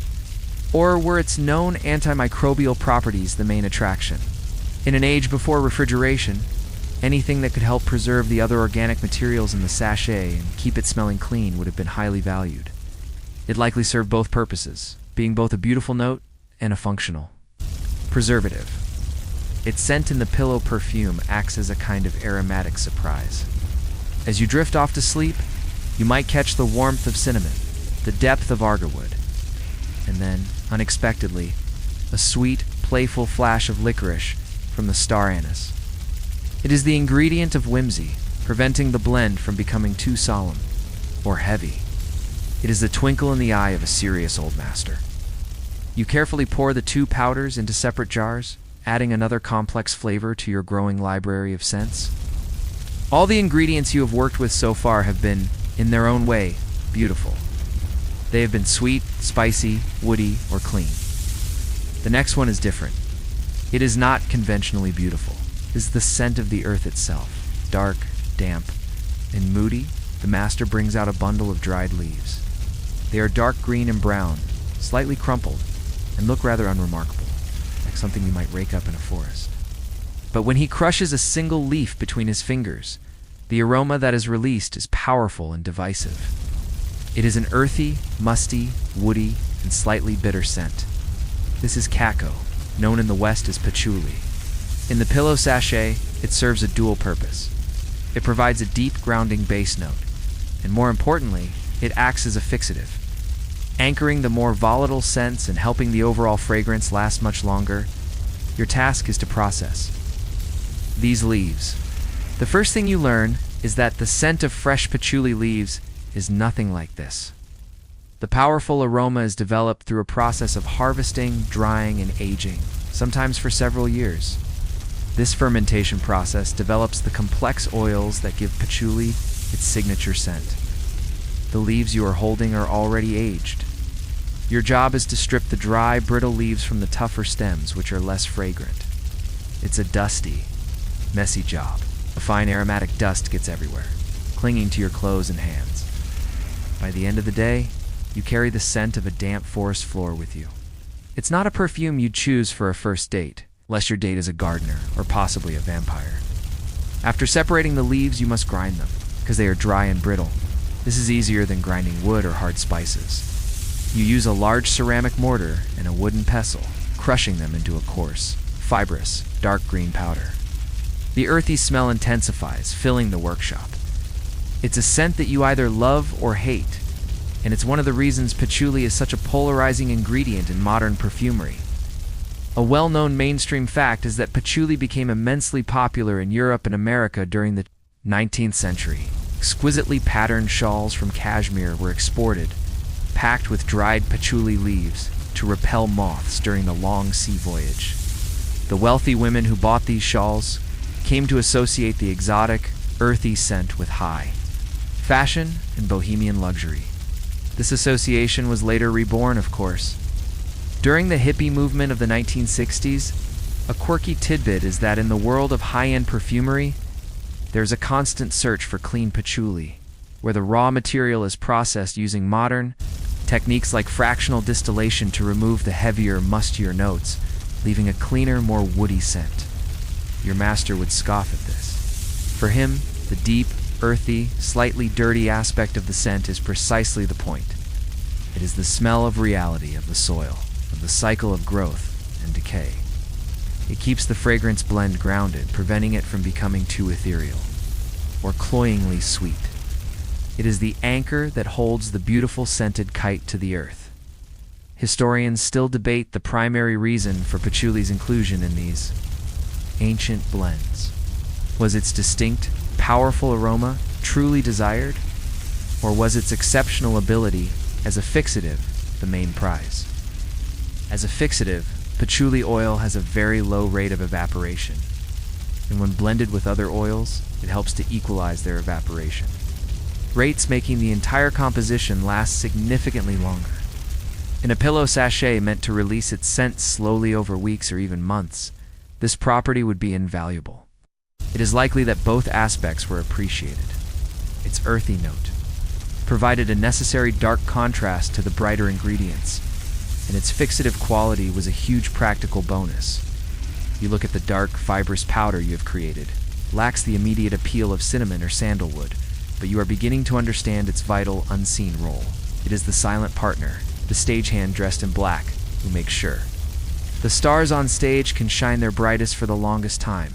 Or were its known antimicrobial properties the main attraction? In an age before refrigeration, anything that could help preserve the other organic materials in the sachet and keep it smelling clean would have been highly valued. It likely served both purposes, being both a beautiful note and a functional. Preservative. Its scent in the pillow perfume acts as a kind of aromatic surprise. As you drift off to sleep, you might catch the warmth of cinnamon, the depth of argarwood, and then, unexpectedly, a sweet, playful flash of licorice from the star anise. It is the ingredient of whimsy, preventing the blend from becoming too solemn or heavy. It is the twinkle in the eye of a serious old master. You carefully pour the two powders into separate jars, adding another complex flavor to your growing library of scents. All the ingredients you have worked with so far have been, in their own way, beautiful. They have been sweet, spicy, woody, or clean. The next one is different. It is not conventionally beautiful. It is the scent of the earth itself, dark, damp, and moody. The master brings out a bundle of dried leaves. They are dark green and brown, slightly crumpled, and look rather unremarkable, like something you might rake up in a forest. But when he crushes a single leaf between his fingers, the aroma that is released is powerful and divisive. It is an earthy, musty, woody, and slightly bitter scent. This is kako, known in the West as patchouli. In the pillow sachet, it serves a dual purpose. It provides a deep, grounding base note, and more importantly, it acts as a fixative, anchoring the more volatile scents and helping the overall fragrance last much longer. Your task is to process these leaves. The first thing you learn is that the scent of fresh patchouli leaves is nothing like this. The powerful aroma is developed through a process of harvesting, drying, and aging, sometimes for several years. This fermentation process develops the complex oils that give patchouli its signature scent. The leaves you are holding are already aged. Your job is to strip the dry, brittle leaves from the tougher stems, which are less fragrant. It's a dusty, messy job. A fine aromatic dust gets everywhere, clinging to your clothes and hands. By the end of the day, you carry the scent of a damp forest floor with you. It's not a perfume you'd choose for a first date, unless your date is a gardener or possibly a vampire. After separating the leaves, you must grind them, because they are dry and brittle. This is easier than grinding wood or hard spices. You use a large ceramic mortar and a wooden pestle, crushing them into a coarse, fibrous, dark green powder. The earthy smell intensifies, filling the workshop. It's a scent that you either love or hate, and it's one of the reasons patchouli is such a polarizing ingredient in modern perfumery. A well-known mainstream fact is that patchouli became immensely popular in Europe and America during the 19th century. Exquisitely patterned shawls from cashmere were exported, packed with dried patchouli leaves to repel moths during the long sea voyage. The wealthy women who bought these shawls came to associate the exotic, earthy scent with high fashion and bohemian luxury. This association was later reborn, of course. During the hippie movement of the 1960s, a quirky tidbit is that in the world of high-end perfumery, there's a constant search for clean patchouli, where the raw material is processed using modern techniques like fractional distillation to remove the heavier, mustier notes, leaving a cleaner, more woody scent. Your master would scoff at this. For him, the deep, earthy, slightly dirty aspect of the scent is precisely the point. It is the smell of reality, of the soil, of the cycle of growth and decay. It keeps the fragrance blend grounded, preventing it from becoming too ethereal or cloyingly sweet. It is the anchor that holds the beautiful scented kite to the earth. Historians still debate the primary reason for patchouli's inclusion in these ancient blends. Was its distinct, powerful aroma truly desired? Or was its exceptional ability as a fixative the main prize? As a fixative, patchouli oil has a very low rate of evaporation, and when blended with other oils, it helps to equalize their evaporation, rates making the entire composition last significantly longer. In a pillow sachet meant to release its scent slowly over weeks or even months, this property would be invaluable. It is likely that both aspects were appreciated. Its earthy note provided a necessary dark contrast to the brighter ingredients, and its fixative quality was a huge practical bonus. You look at the dark, fibrous powder you have created. It lacks the immediate appeal of cinnamon or sandalwood, but you are beginning to understand its vital, unseen role. It is the silent partner, the stagehand dressed in black, who makes sure the stars on stage can shine their brightest for the longest time.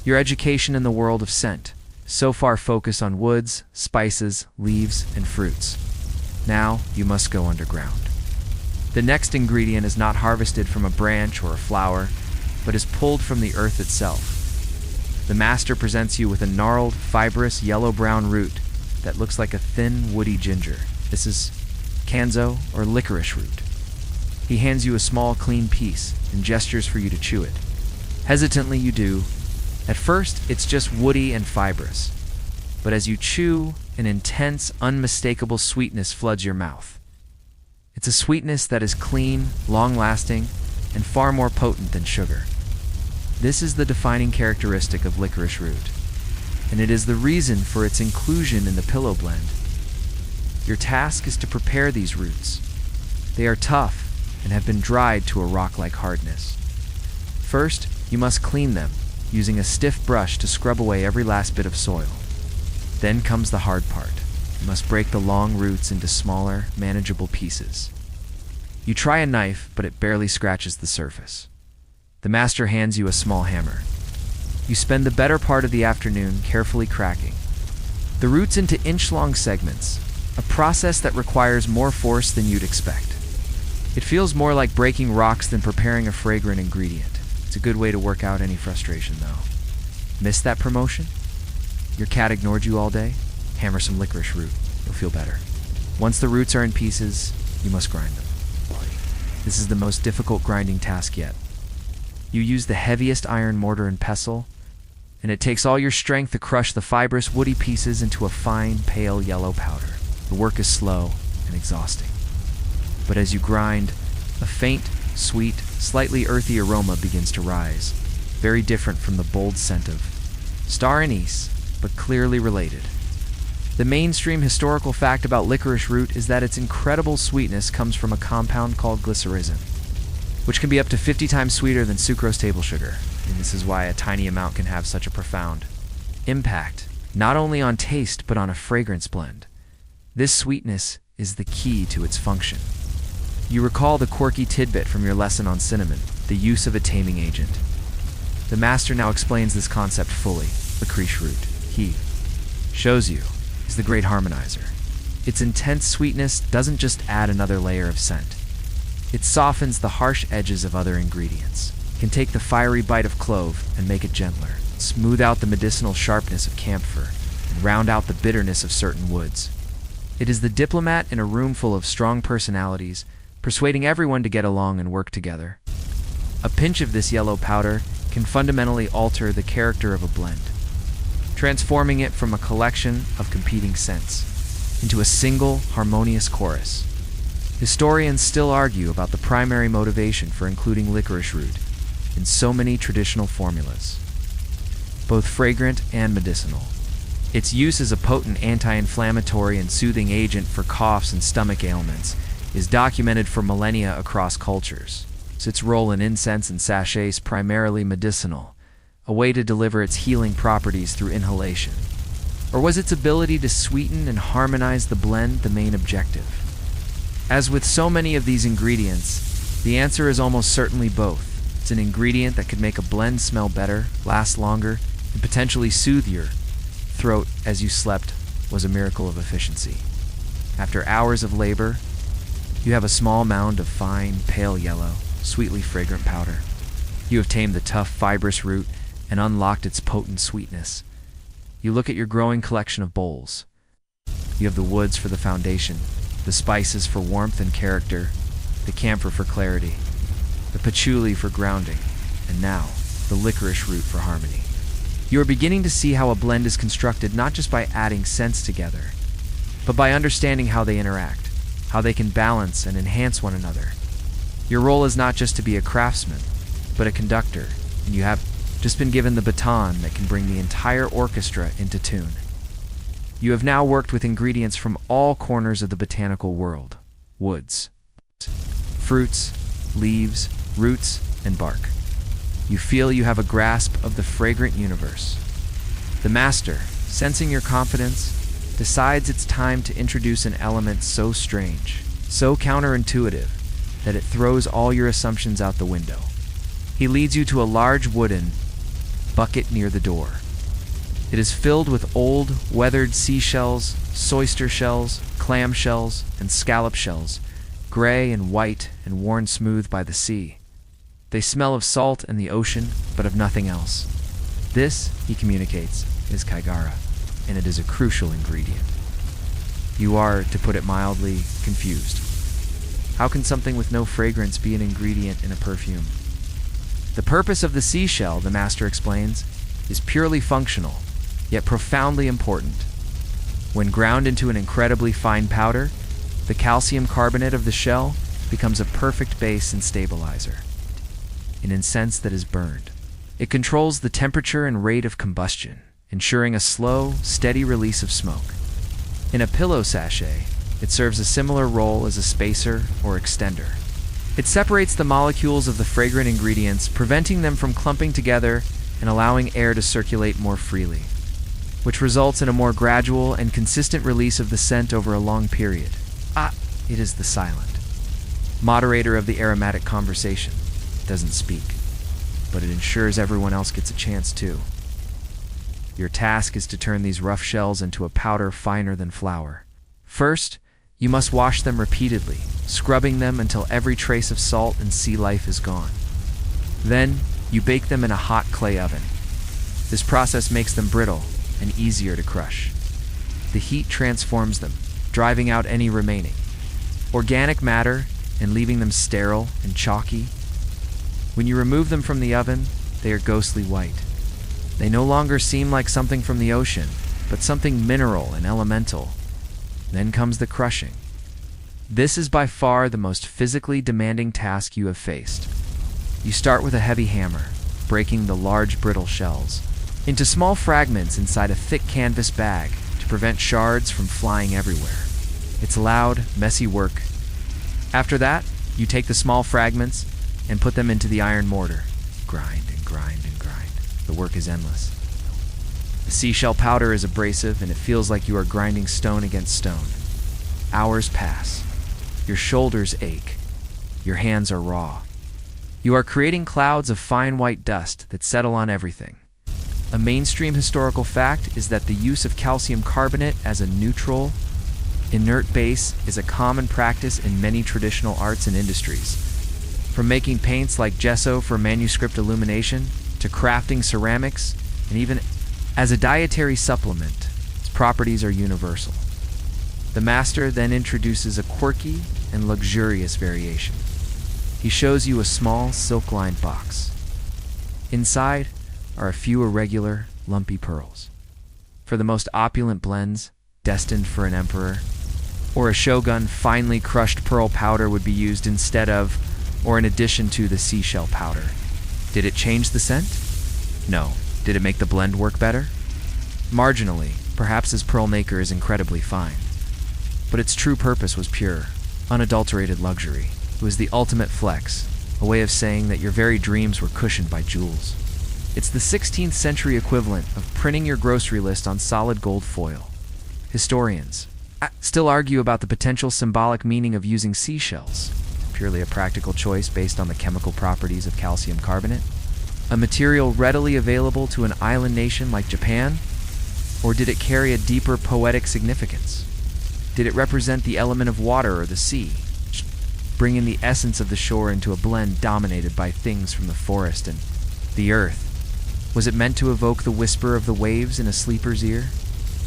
Your education in the world of scent, so far focused on woods, spices, leaves, and fruits. Now you must go underground. The next ingredient is not harvested from a branch or a flower, but is pulled from the earth itself. The master presents you with a gnarled, fibrous, yellow-brown root that looks like a thin, woody ginger. This is kanzo, or licorice root. He hands you a small, clean piece and gestures for you to chew it. Hesitantly you do. At first, it's just woody and fibrous, but as you chew, an intense, unmistakable sweetness floods your mouth. It's a sweetness that is clean, long-lasting, and far more potent than sugar. This is the defining characteristic of licorice root, and it is the reason for its inclusion in the pillow blend. Your task is to prepare these roots. They are tough and have been dried to a rock-like hardness. First, you must clean them, using a stiff brush to scrub away every last bit of soil. Then comes the hard part. You must break the long roots into smaller, manageable pieces. You try a knife, but it barely scratches the surface. The master hands you a small hammer. You spend the better part of the afternoon carefully cracking the roots into inch-long segments, a process that requires more force than you'd expect. It feels more like breaking rocks than preparing a fragrant ingredient. It's a good way to work out any frustration, though. Missed that promotion? Your cat ignored you all day? Hammer some licorice root. You'll feel better. Once the roots are in pieces, you must grind them. This is the most difficult grinding task yet. You use the heaviest iron mortar and pestle, and it takes all your strength to crush the fibrous, woody pieces into a fine, pale yellow powder. The work is slow and exhausting. But as you grind, a faint, sweet, slightly earthy aroma begins to rise, very different from the bold scent of star anise, but clearly related. The mainstream historical fact about licorice root is that its incredible sweetness comes from a compound called glycyrrhizin, which can be up to 50 times sweeter than sucrose table sugar, and this is why a tiny amount can have such a profound impact, not only on taste but on a fragrance blend. This sweetness is the key to its function. You recall the quirky tidbit from your lesson on cinnamon, the use of a taming agent. The master now explains this concept fully. Licorice root, he shows you, is the great harmonizer. Its intense sweetness doesn't just add another layer of scent. It softens the harsh edges of other ingredients. It can take the fiery bite of clove and make it gentler, smooth out the medicinal sharpness of camphor, and round out the bitterness of certain woods. It is the diplomat in a room full of strong personalities, persuading everyone to get along and work together. A pinch of this yellow powder can fundamentally alter the character of a blend, transforming it from a collection of competing scents into a single, harmonious chorus. Historians still argue about the primary motivation for including licorice root in so many traditional formulas, both fragrant and medicinal. Its use as a potent anti-inflammatory and soothing agent for coughs and stomach ailments is documented for millennia across cultures. Its role in incense and sachets primarily medicinal, a way to deliver its healing properties through inhalation. Or was its ability to sweeten and harmonize the blend the main objective? As with so many of these ingredients, the answer is almost certainly both. It's an ingredient that could make a blend smell better, last longer, and potentially soothe your throat as you slept was a miracle of efficiency. After hours of labor, you have a small mound of fine, pale yellow, sweetly fragrant powder. You have tamed the tough, fibrous root and unlocked its potent sweetness. You look at your growing collection of bowls. You have the woods for the foundation, the spices for warmth and character, the camphor for clarity, the patchouli for grounding, and now, the licorice root for harmony. You are beginning to see how a blend is constructed not just by adding scents together, but by understanding how they interact, how they can balance and enhance one another. Your role is not just to be a craftsman, but a conductor, and you have just been given the baton that can bring the entire orchestra into tune. You have now worked with ingredients from all corners of the botanical world: woods, fruits, leaves, roots, and bark. You feel you have a grasp of the fragrant universe. The master, sensing your confidence, decides it's time to introduce an element so strange, so counterintuitive, that it throws all your assumptions out the window. He leads you to a large wooden bucket near the door. It is filled with old, weathered seashells, oyster shells, clam shells, and scallop shells, gray and white and worn smooth by the sea. They smell of salt and the ocean, but of nothing else. This, he communicates, is kaigara, and it is a crucial ingredient. You are, to put it mildly, confused. How can something with no fragrance be an ingredient in a perfume? The purpose of the seashell, the master explains, is purely functional, yet profoundly important. When ground into an incredibly fine powder, the calcium carbonate of the shell becomes a perfect base and stabilizer, an incense that is burned. It controls the temperature and rate of combustion, ensuring a slow, steady release of smoke. In a pillow sachet, it serves a similar role as a spacer or extender. It separates the molecules of the fragrant ingredients, preventing them from clumping together and allowing air to circulate more freely, which results in a more gradual and consistent release of the scent over a long period. It is the silent moderator of the aromatic conversation. It doesn't speak, but it ensures everyone else gets a chance too. Your task is to turn these rough shells into a powder finer than flour. First, you must wash them repeatedly, scrubbing them until every trace of salt and sea life is gone. Then, you bake them in a hot clay oven. This process makes them brittle and easier to crush. The heat transforms them, driving out any remaining organic matter and leaving them sterile and chalky. When you remove them from the oven, they are ghostly white. They no longer seem like something from the ocean, but something mineral and elemental. Then comes the crushing. This is by far the most physically demanding task you have faced. You start with a heavy hammer, breaking the large brittle shells into small fragments inside a thick canvas bag to prevent shards from flying everywhere. It's loud, messy work. After that, you take the small fragments and put them into the iron mortar. Grind and grind and grind. The work is endless. The seashell powder is abrasive, and it feels like you are grinding stone against stone. Hours pass. Your shoulders ache. Your hands are raw. You are creating clouds of fine white dust that settle on everything. A mainstream historical fact is that the use of calcium carbonate as a neutral, inert base is a common practice in many traditional arts and industries. From making paints like gesso for manuscript illumination, to crafting ceramics, and even as a dietary supplement, its properties are universal. The master then introduces a quirky and luxurious variation. He shows you a small, silk-lined box. Inside are a few irregular, lumpy pearls. For the most opulent blends, destined for an emperor, Or a shogun finely crushed pearl powder would be used instead of, or in addition to, the seashell powder. Did it change the scent? No. Did it make the blend work better? Marginally, perhaps as pearl nacre is incredibly fine. But its true purpose was pure, unadulterated luxury. It was the ultimate flex, a way of saying that your very dreams were cushioned by jewels. It's the 16th century equivalent of printing your grocery list on solid gold foil. Historians still argue about the potential symbolic meaning of using seashells, purely a practical choice based on the chemical properties of calcium carbonate, a material readily available to an island nation like Japan, or did it carry a deeper poetic significance? Did it represent the element of water or the sea, bringing the essence of the shore into a blend dominated by things from the forest and the earth? Was it meant to evoke the whisper of the waves in a sleeper's ear?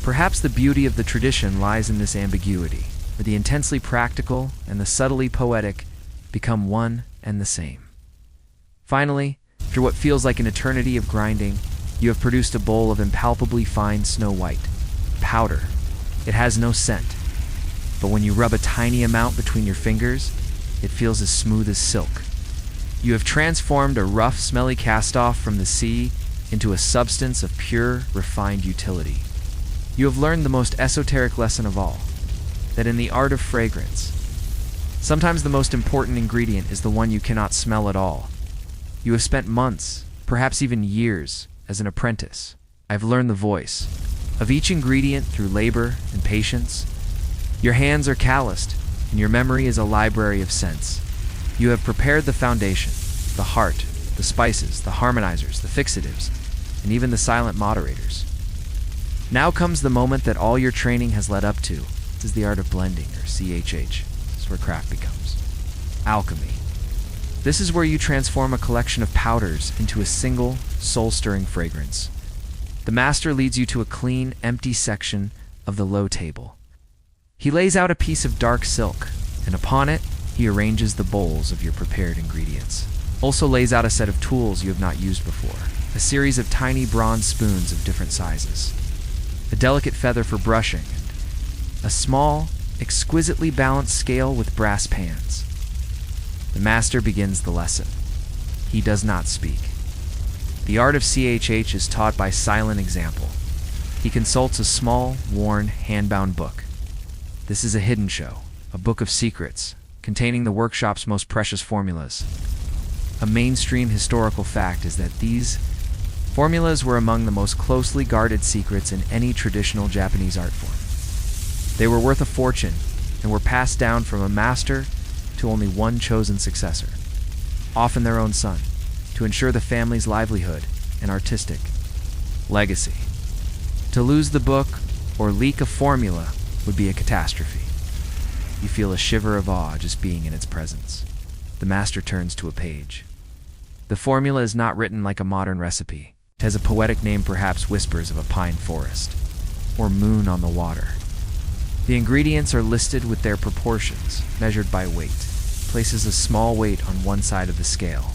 Perhaps the beauty of the tradition lies in this ambiguity, where the intensely practical and the subtly poetic become one and the same. Finally, after what feels like an eternity of grinding, you have produced a bowl of impalpably fine snow white powder. It has no scent, but when you rub a tiny amount between your fingers, it feels as smooth as silk. You have transformed a rough, smelly cast-off from the sea into a substance of pure, refined utility. You have learned the most esoteric lesson of all, that in the art of fragrance, sometimes the most important ingredient is the one you cannot smell at all. You have spent months, perhaps even years, as an apprentice. I've learned the voice of each ingredient through labor and patience. Your hands are calloused, and your memory is a library of scents. You have prepared the foundation, the heart, the spices, the harmonizers, the fixatives, and even the silent moderators. Now comes the moment that all your training has led up to. This is the art of blending, or CHH. This is where craft becomes alchemy. This is where you transform a collection of powders into a single, soul-stirring fragrance. The master leads you to a clean, empty section of the low table. He lays out a piece of dark silk, and upon it, he arranges the bowls of your prepared ingredients. Also lays out a set of tools you have not used before, a series of tiny bronze spoons of different sizes, a delicate feather for brushing, and a small, exquisitely balanced scale with brass pans. The master begins the lesson. He does not speak. The art of CHH is taught by silent example. He consults a small, worn, hand-bound book. This is a hidden show, a book of secrets, containing the workshop's most precious formulas. A mainstream historical fact is that these formulas were among the most closely guarded secrets in any traditional Japanese art form. They were worth a fortune and were passed down from a master to only one chosen successor, often their own son, to ensure the family's livelihood and artistic legacy. To lose the book or leak a formula would be a catastrophe. You feel a shiver of awe just being in its presence. The master turns to a page. The formula is not written like a modern recipe. It has a poetic name, perhaps whispers of a pine forest, or moon on the water. The ingredients are listed with their proportions, measured by weight. Places a small weight on one side of the scale.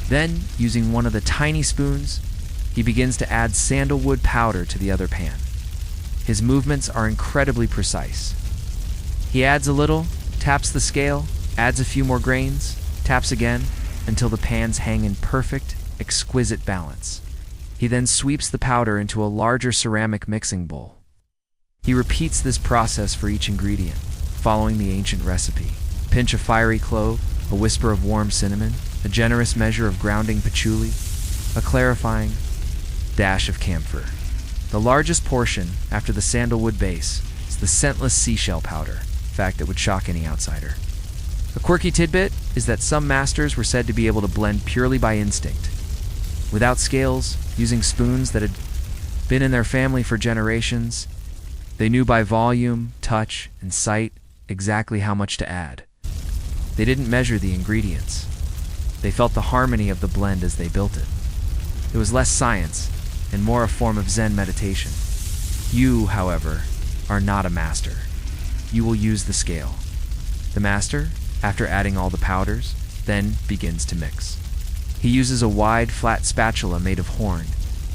Then, using one of the tiny spoons, he begins to add sandalwood powder to the other pan. His movements are incredibly precise. He adds a little, taps the scale, adds a few more grains, taps again, until the pans hang in perfect, exquisite balance. He then sweeps the powder into a larger ceramic mixing bowl. He repeats this process for each ingredient, following the ancient recipe. Pinch of fiery clove, a whisper of warm cinnamon, a generous measure of grounding patchouli, a clarifying dash of camphor. The largest portion, after the sandalwood base, is the scentless seashell powder, a fact that would shock any outsider. A quirky tidbit is that some masters were said to be able to blend purely by instinct, without scales, using spoons that had been in their family for generations. They knew by volume, touch, and sight exactly how much to add. They didn't measure the ingredients. They felt the harmony of the blend as they built it. It was less science and more a form of Zen meditation. You, however, are not a master. You will use the scale. The master, after adding all the powders, then begins to mix. He uses a wide, flat spatula made of horn,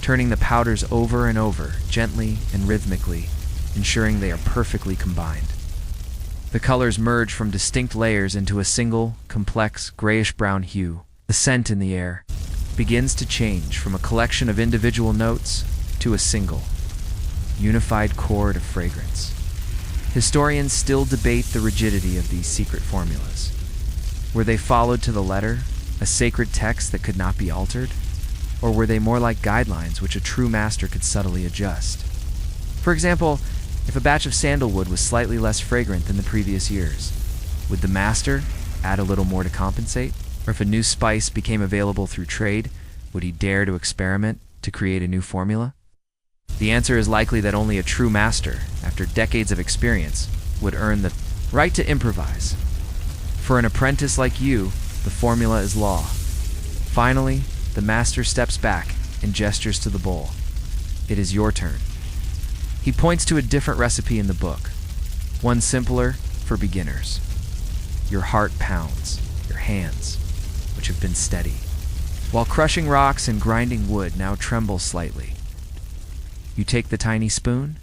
turning the powders over and over, gently and rhythmically, ensuring they are perfectly combined. The colors merge from distinct layers into a single, complex, grayish-brown hue. The scent in the air begins to change from a collection of individual notes to a single, unified chord of fragrance. Historians still debate the rigidity of these secret formulas. Were they followed to the letter, a sacred text that could not be altered? Or were they more like guidelines which a true master could subtly adjust? For example, if a batch of sandalwood was slightly less fragrant than the previous years, would the master add a little more to compensate? Or if a new spice became available through trade, would he dare to experiment to create a new formula? The answer is likely that only a true master, after decades of experience, would earn the right to improvise. For an apprentice like you, the formula is law. Finally, the master steps back and gestures to the bowl. It is your turn. He points to a different recipe in the book, one simpler for beginners. Your heart pounds, your hands, which have been steady, while crushing rocks and grinding wood, now tremble slightly. You take the tiny spoon,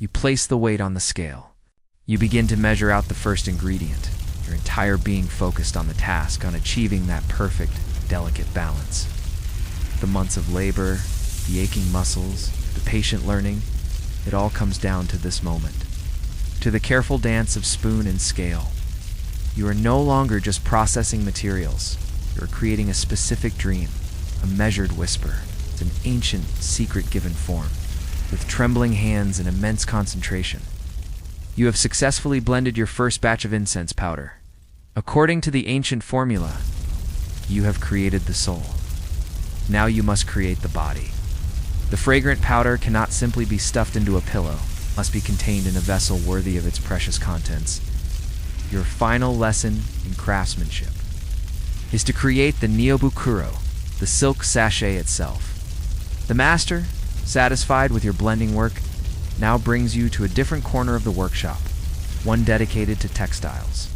you place the weight on the scale. You begin to measure out the first ingredient, your entire being focused on the task, on achieving that perfect, delicate balance. The months of labor, the aching muscles, the patient learning, it all comes down to this moment, to the careful dance of spoon and scale. You are no longer just processing materials. You are creating a specific dream, a measured whisper. It's an ancient, secret given form, with trembling hands and immense concentration. You have successfully blended your first batch of incense powder. According to the ancient formula, you have created the soul. Now you must create the body. The fragrant powder cannot simply be stuffed into a pillow, must be contained in a vessel worthy of its precious contents. Your final lesson in craftsmanship is to create the Niobukuro, the silk sachet itself. The master, satisfied with your blending work, now brings you to a different corner of the workshop, one dedicated to textiles.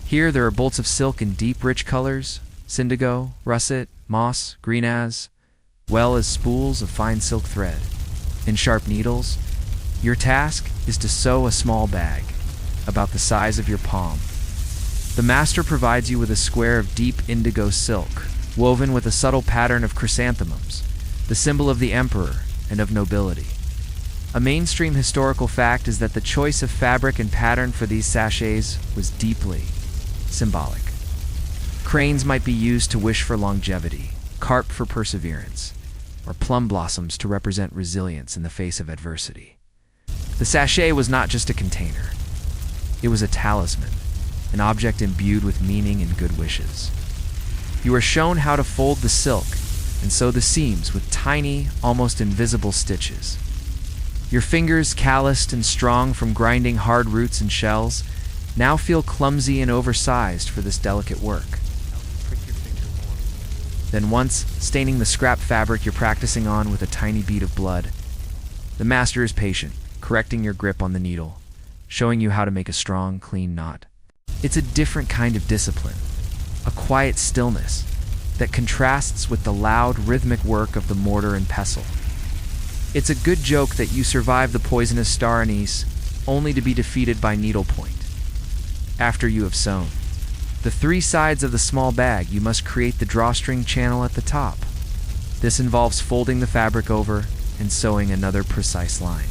Here there are bolts of silk in deep, rich colors, indigo, russet, moss, greenaz, well as spools of fine silk thread. In sharp needles, your task is to sew a small bag, about the size of your palm. The master provides you with a square of deep indigo silk, woven with a subtle pattern of chrysanthemums, the symbol of the emperor and of nobility. A mainstream historical fact is that the choice of fabric and pattern for these sachets was deeply symbolic. Cranes might be used to wish for longevity, carp for perseverance, or plum blossoms to represent resilience in the face of adversity. The sachet was not just a container. It was a talisman, an object imbued with meaning and good wishes. You are shown how to fold the silk and sew the seams with tiny, almost invisible stitches. Your fingers, calloused and strong from grinding hard roots and shells, now feel clumsy and oversized for this delicate work. Then once, staining the scrap fabric you're practicing on with a tiny bead of blood, the master is patient, correcting your grip on the needle, showing you how to make a strong, clean knot. It's a different kind of discipline, a quiet stillness that contrasts with the loud, rhythmic work of the mortar and pestle. It's a good joke that you survive the poisonous star anise only to be defeated by needlepoint. After you have sewn the three sides of the small bag, you must create the drawstring channel at the top. This involves folding the fabric over and sewing another precise line.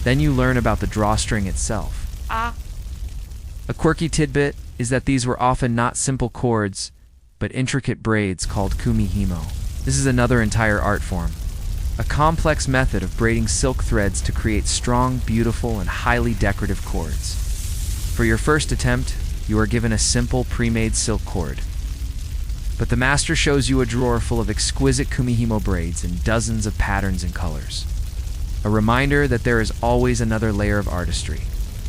Then you learn about the drawstring itself. A quirky tidbit is that these were often not simple cords, but intricate braids called kumihimo. This is another entire art form, a complex method of braiding silk threads to create strong, beautiful, and highly decorative cords. For your first attempt, you are given a simple pre-made silk cord. But the master shows you a drawer full of exquisite kumihimo braids in dozens of patterns and colors. A reminder that there is always another layer of artistry,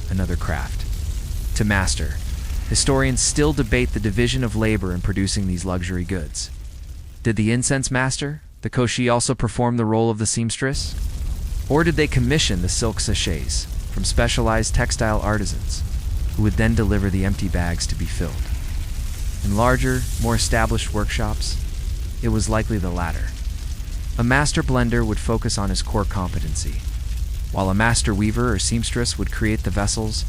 another craft, to master. Historians still debate the division of labor in producing these luxury goods. Did the incense master, the koshi, also perform the role of the seamstress? Or did they commission the silk sachets from specialized textile artisans, who would then deliver the empty bags to be filled? In larger, more established workshops, it was likely the latter. A master blender would focus on his core competency, while a master weaver or seamstress would create the vessels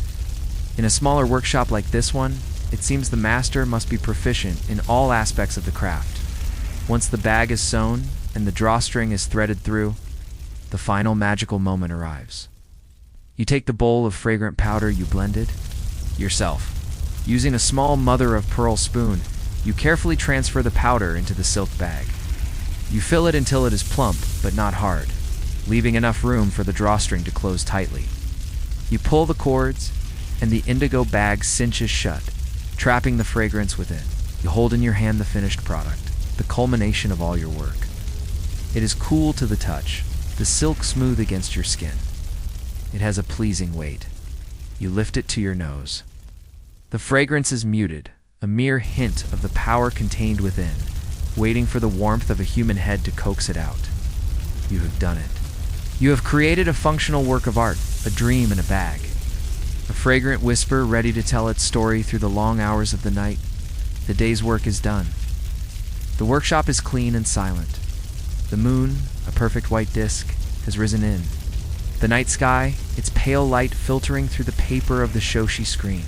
In a smaller workshop like this one, it seems the master must be proficient in all aspects of the craft. Once the bag is sewn and the drawstring is threaded through, the final magical moment arrives. You take the bowl of fragrant powder you blended yourself. Using a small mother-of-pearl spoon, you carefully transfer the powder into the silk bag. You fill it until it is plump but not hard, leaving enough room for the drawstring to close tightly. You pull the cords, and the indigo bag cinches shut, trapping the fragrance within. You hold in your hand the finished product, the culmination of all your work. It is cool to the touch, the silk smooth against your skin. It has a pleasing weight. You lift it to your nose. The fragrance is muted, a mere hint of the power contained within, waiting for the warmth of a human head to coax it out. You have done it. You have created a functional work of art, a dream in a bag. A fragrant whisper ready to tell its story through the long hours of the night. The day's work is done. The workshop is clean and silent. The moon, a perfect white disk, has risen in. The night sky, its pale light filtering through the paper of the shoshi screen.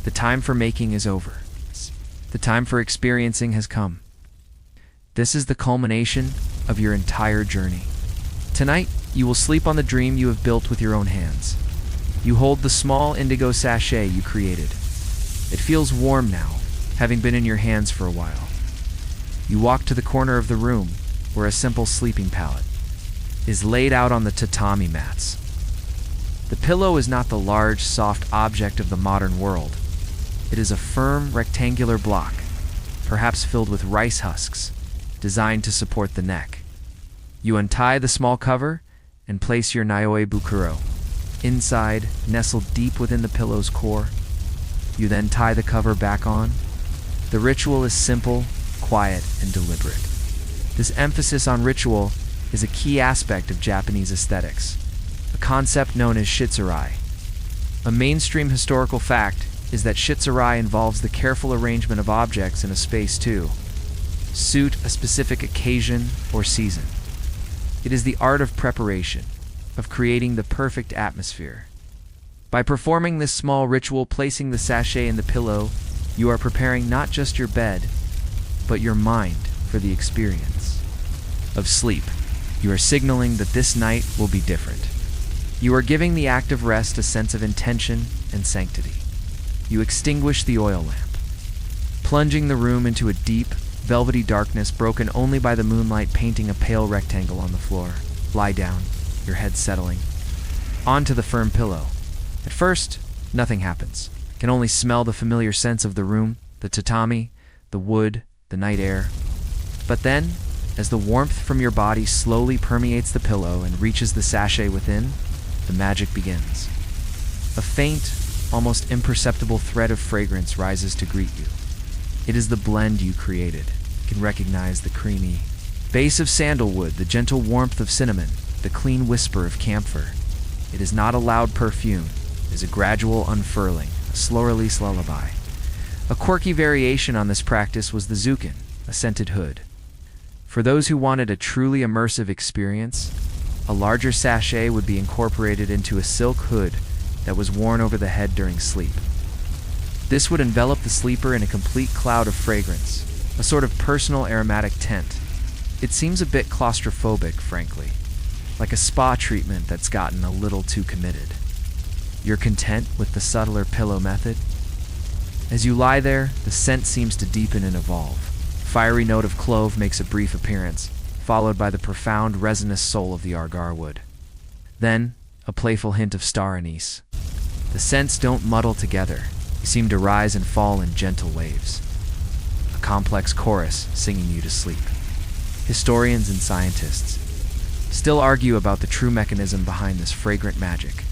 The time for making is over. The time for experiencing has come. This is the culmination of your entire journey. Tonight, you will sleep on the dream you have built with your own hands. You hold the small indigo sachet you created. It feels warm now, having been in your hands for a while. You walk to the corner of the room, where a simple sleeping pallet is laid out on the tatami mats. The pillow is not the large, soft object of the modern world. It is a firm, rectangular block, perhaps filled with rice husks, designed to support the neck. You untie the small cover and place your Nyoe Bukuro. Inside, nestled deep within the pillow's core, you then tie the cover back on. The ritual is simple, quiet, and deliberate. This emphasis on ritual is a key aspect of Japanese aesthetics, a concept known as shitsurai. A mainstream historical fact is that shitsurai involves the careful arrangement of objects in a space to suit a specific occasion or season. It is the art of preparation, of creating the perfect atmosphere. By performing this small ritual, placing the sachet in the pillow, you are preparing not just your bed, but your mind for the experience of sleep. You are signaling that this night will be different. You are giving the act of rest a sense of intention and sanctity. You extinguish the oil lamp, plunging the room into a deep, velvety darkness broken only by the moonlight painting a pale rectangle on the floor. Lie down, your head settling onto the firm pillow. At first, nothing happens. You can only smell the familiar scents of the room, the tatami, the wood, the night air. But then, as the warmth from your body slowly permeates the pillow and reaches the sachet within, the magic begins. A faint, almost imperceptible thread of fragrance rises to greet you. It is the blend you created. You can recognize the creamy base of sandalwood, the gentle warmth of cinnamon, the clean whisper of camphor. It is not a loud perfume. It is a gradual unfurling, a slow release lullaby. A quirky variation on this practice was the Woken, a scented hood. For those who wanted a truly immersive experience, a larger sachet would be incorporated into a silk hood that was worn over the head during sleep. This would envelop the sleeper in a complete cloud of fragrance, a sort of personal aromatic tent. It seems a bit claustrophobic, frankly, like a spa treatment that's gotten a little too committed. You're content with the subtler pillow method? As you lie there, the scent seems to deepen and evolve. A fiery note of clove makes a brief appearance, followed by the profound resinous soul of the argar wood. Then, a playful hint of star anise. The scents don't muddle together. They seem to rise and fall in gentle waves. A complex chorus singing you to sleep. Historians and scientists still argue about the true mechanism behind this fragrant magic.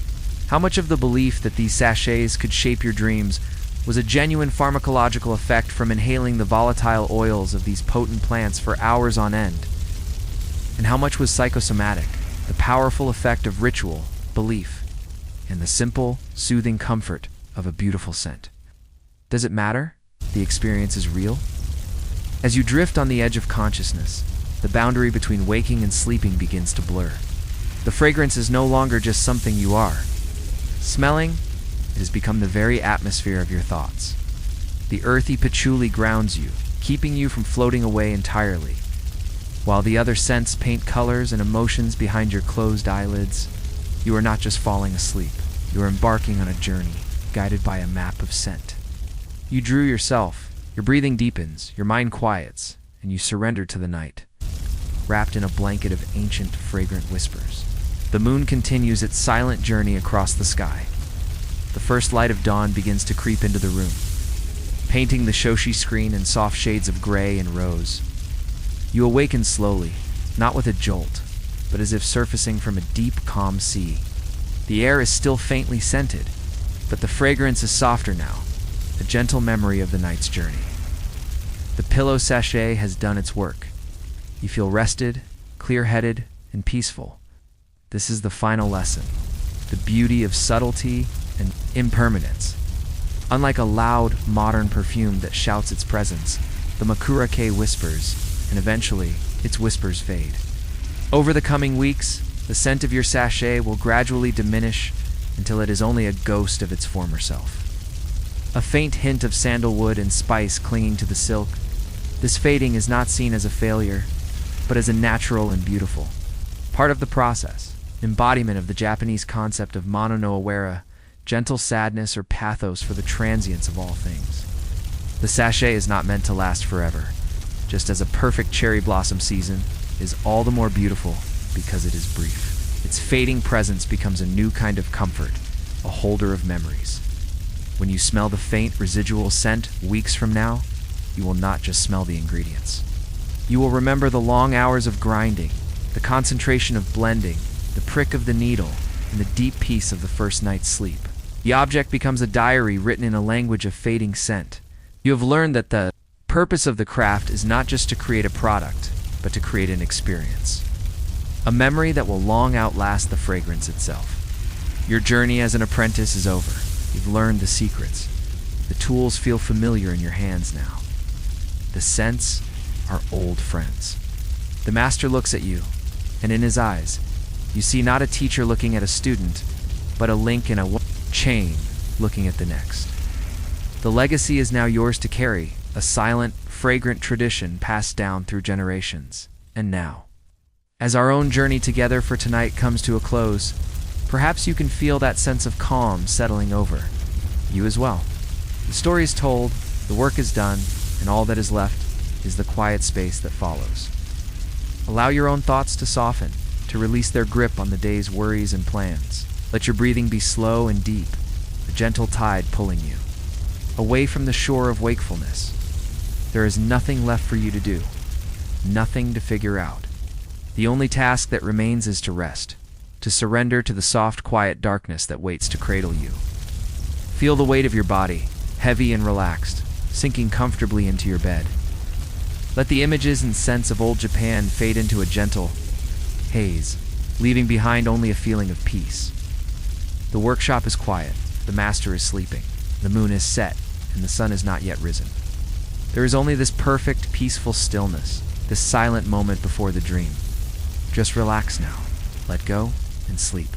How much of the belief that these sachets could shape your dreams was a genuine pharmacological effect from inhaling the volatile oils of these potent plants for hours on end? And how much was psychosomatic, the powerful effect of ritual, belief, and the simple, soothing comfort of a beautiful scent? Does it matter? The experience is real? As you drift on the edge of consciousness, the boundary between waking and sleeping begins to blur. The fragrance is no longer just something you are. Smelling It has become the very atmosphere of your thoughts. The earthy patchouli grounds you, keeping you from floating away entirely, while the other scents paint colors and emotions behind your closed eyelids. You are not just falling asleep. You are embarking on a journey, guided by a map of scent. You drew yourself, your breathing deepens, your mind quiets, and you surrender to the night, wrapped in a blanket of ancient, fragrant whispers. The moon continues its silent journey across the sky. The first light of dawn begins to creep into the room, painting the shoshi screen in soft shades of gray and rose. You awaken slowly, not with a jolt, but as if surfacing from a deep, calm sea. The air is still faintly scented, but the fragrance is softer now, a gentle memory of the night's journey. The pillow sachet has done its work. You feel rested, clear-headed, and peaceful. This is the final lesson, the beauty of subtlety and impermanence. Unlike a loud, modern perfume that shouts its presence, the Makurake whispers, and eventually, its whispers fade. Over the coming weeks, the scent of your sachet will gradually diminish until it is only a ghost of its former self. A faint hint of sandalwood and spice clinging to the silk, this fading is not seen as a failure, but as a natural and beautiful part of the process, embodiment of the Japanese concept of mono no aware, gentle sadness or pathos for the transience of all things. The sachet is not meant to last forever, just as a perfect cherry blossom season is all the more beautiful because it is brief. Its fading presence becomes a new kind of comfort, a holder of memories. When you smell the faint residual scent weeks from now, you will not just smell the ingredients. You will remember the long hours of grinding, the concentration of blending, the prick of the needle, and the deep peace of the first night's sleep. The object becomes a diary written in a language of fading scent. You have learned that the purpose of the craft is not just to create a product, but to create an experience. A memory that will long outlast the fragrance itself. Your journey as an apprentice is over. You've learned the secrets. The tools feel familiar in your hands now. The scents are old friends. The master looks at you, and in his eyes, you see not a teacher looking at a student, but a link in a chain looking at the next. The legacy is now yours to carry, a silent, fragrant tradition passed down through generations. And now, as our own journey together for tonight comes to a close, perhaps you can feel that sense of calm settling over you as well. The story is told, the work is done, and all that is left is the quiet space that follows. Allow your own thoughts to soften, to release their grip on the day's worries and plans. Let your breathing be slow and deep, a gentle tide pulling you away from the shore of wakefulness. There is nothing left for you to do, nothing to figure out. The only task that remains is to rest, to surrender to the soft, quiet darkness that waits to cradle you. Feel the weight of your body, heavy and relaxed, sinking comfortably into your bed. Let the images and scents of old Japan fade into a gentle haze, leaving behind only a feeling of peace. The workshop is quiet, the master is sleeping, the moon is set, and the sun is not yet risen. There is only this perfect, peaceful stillness, this silent moment before the dream. Just relax now, let go, and sleep.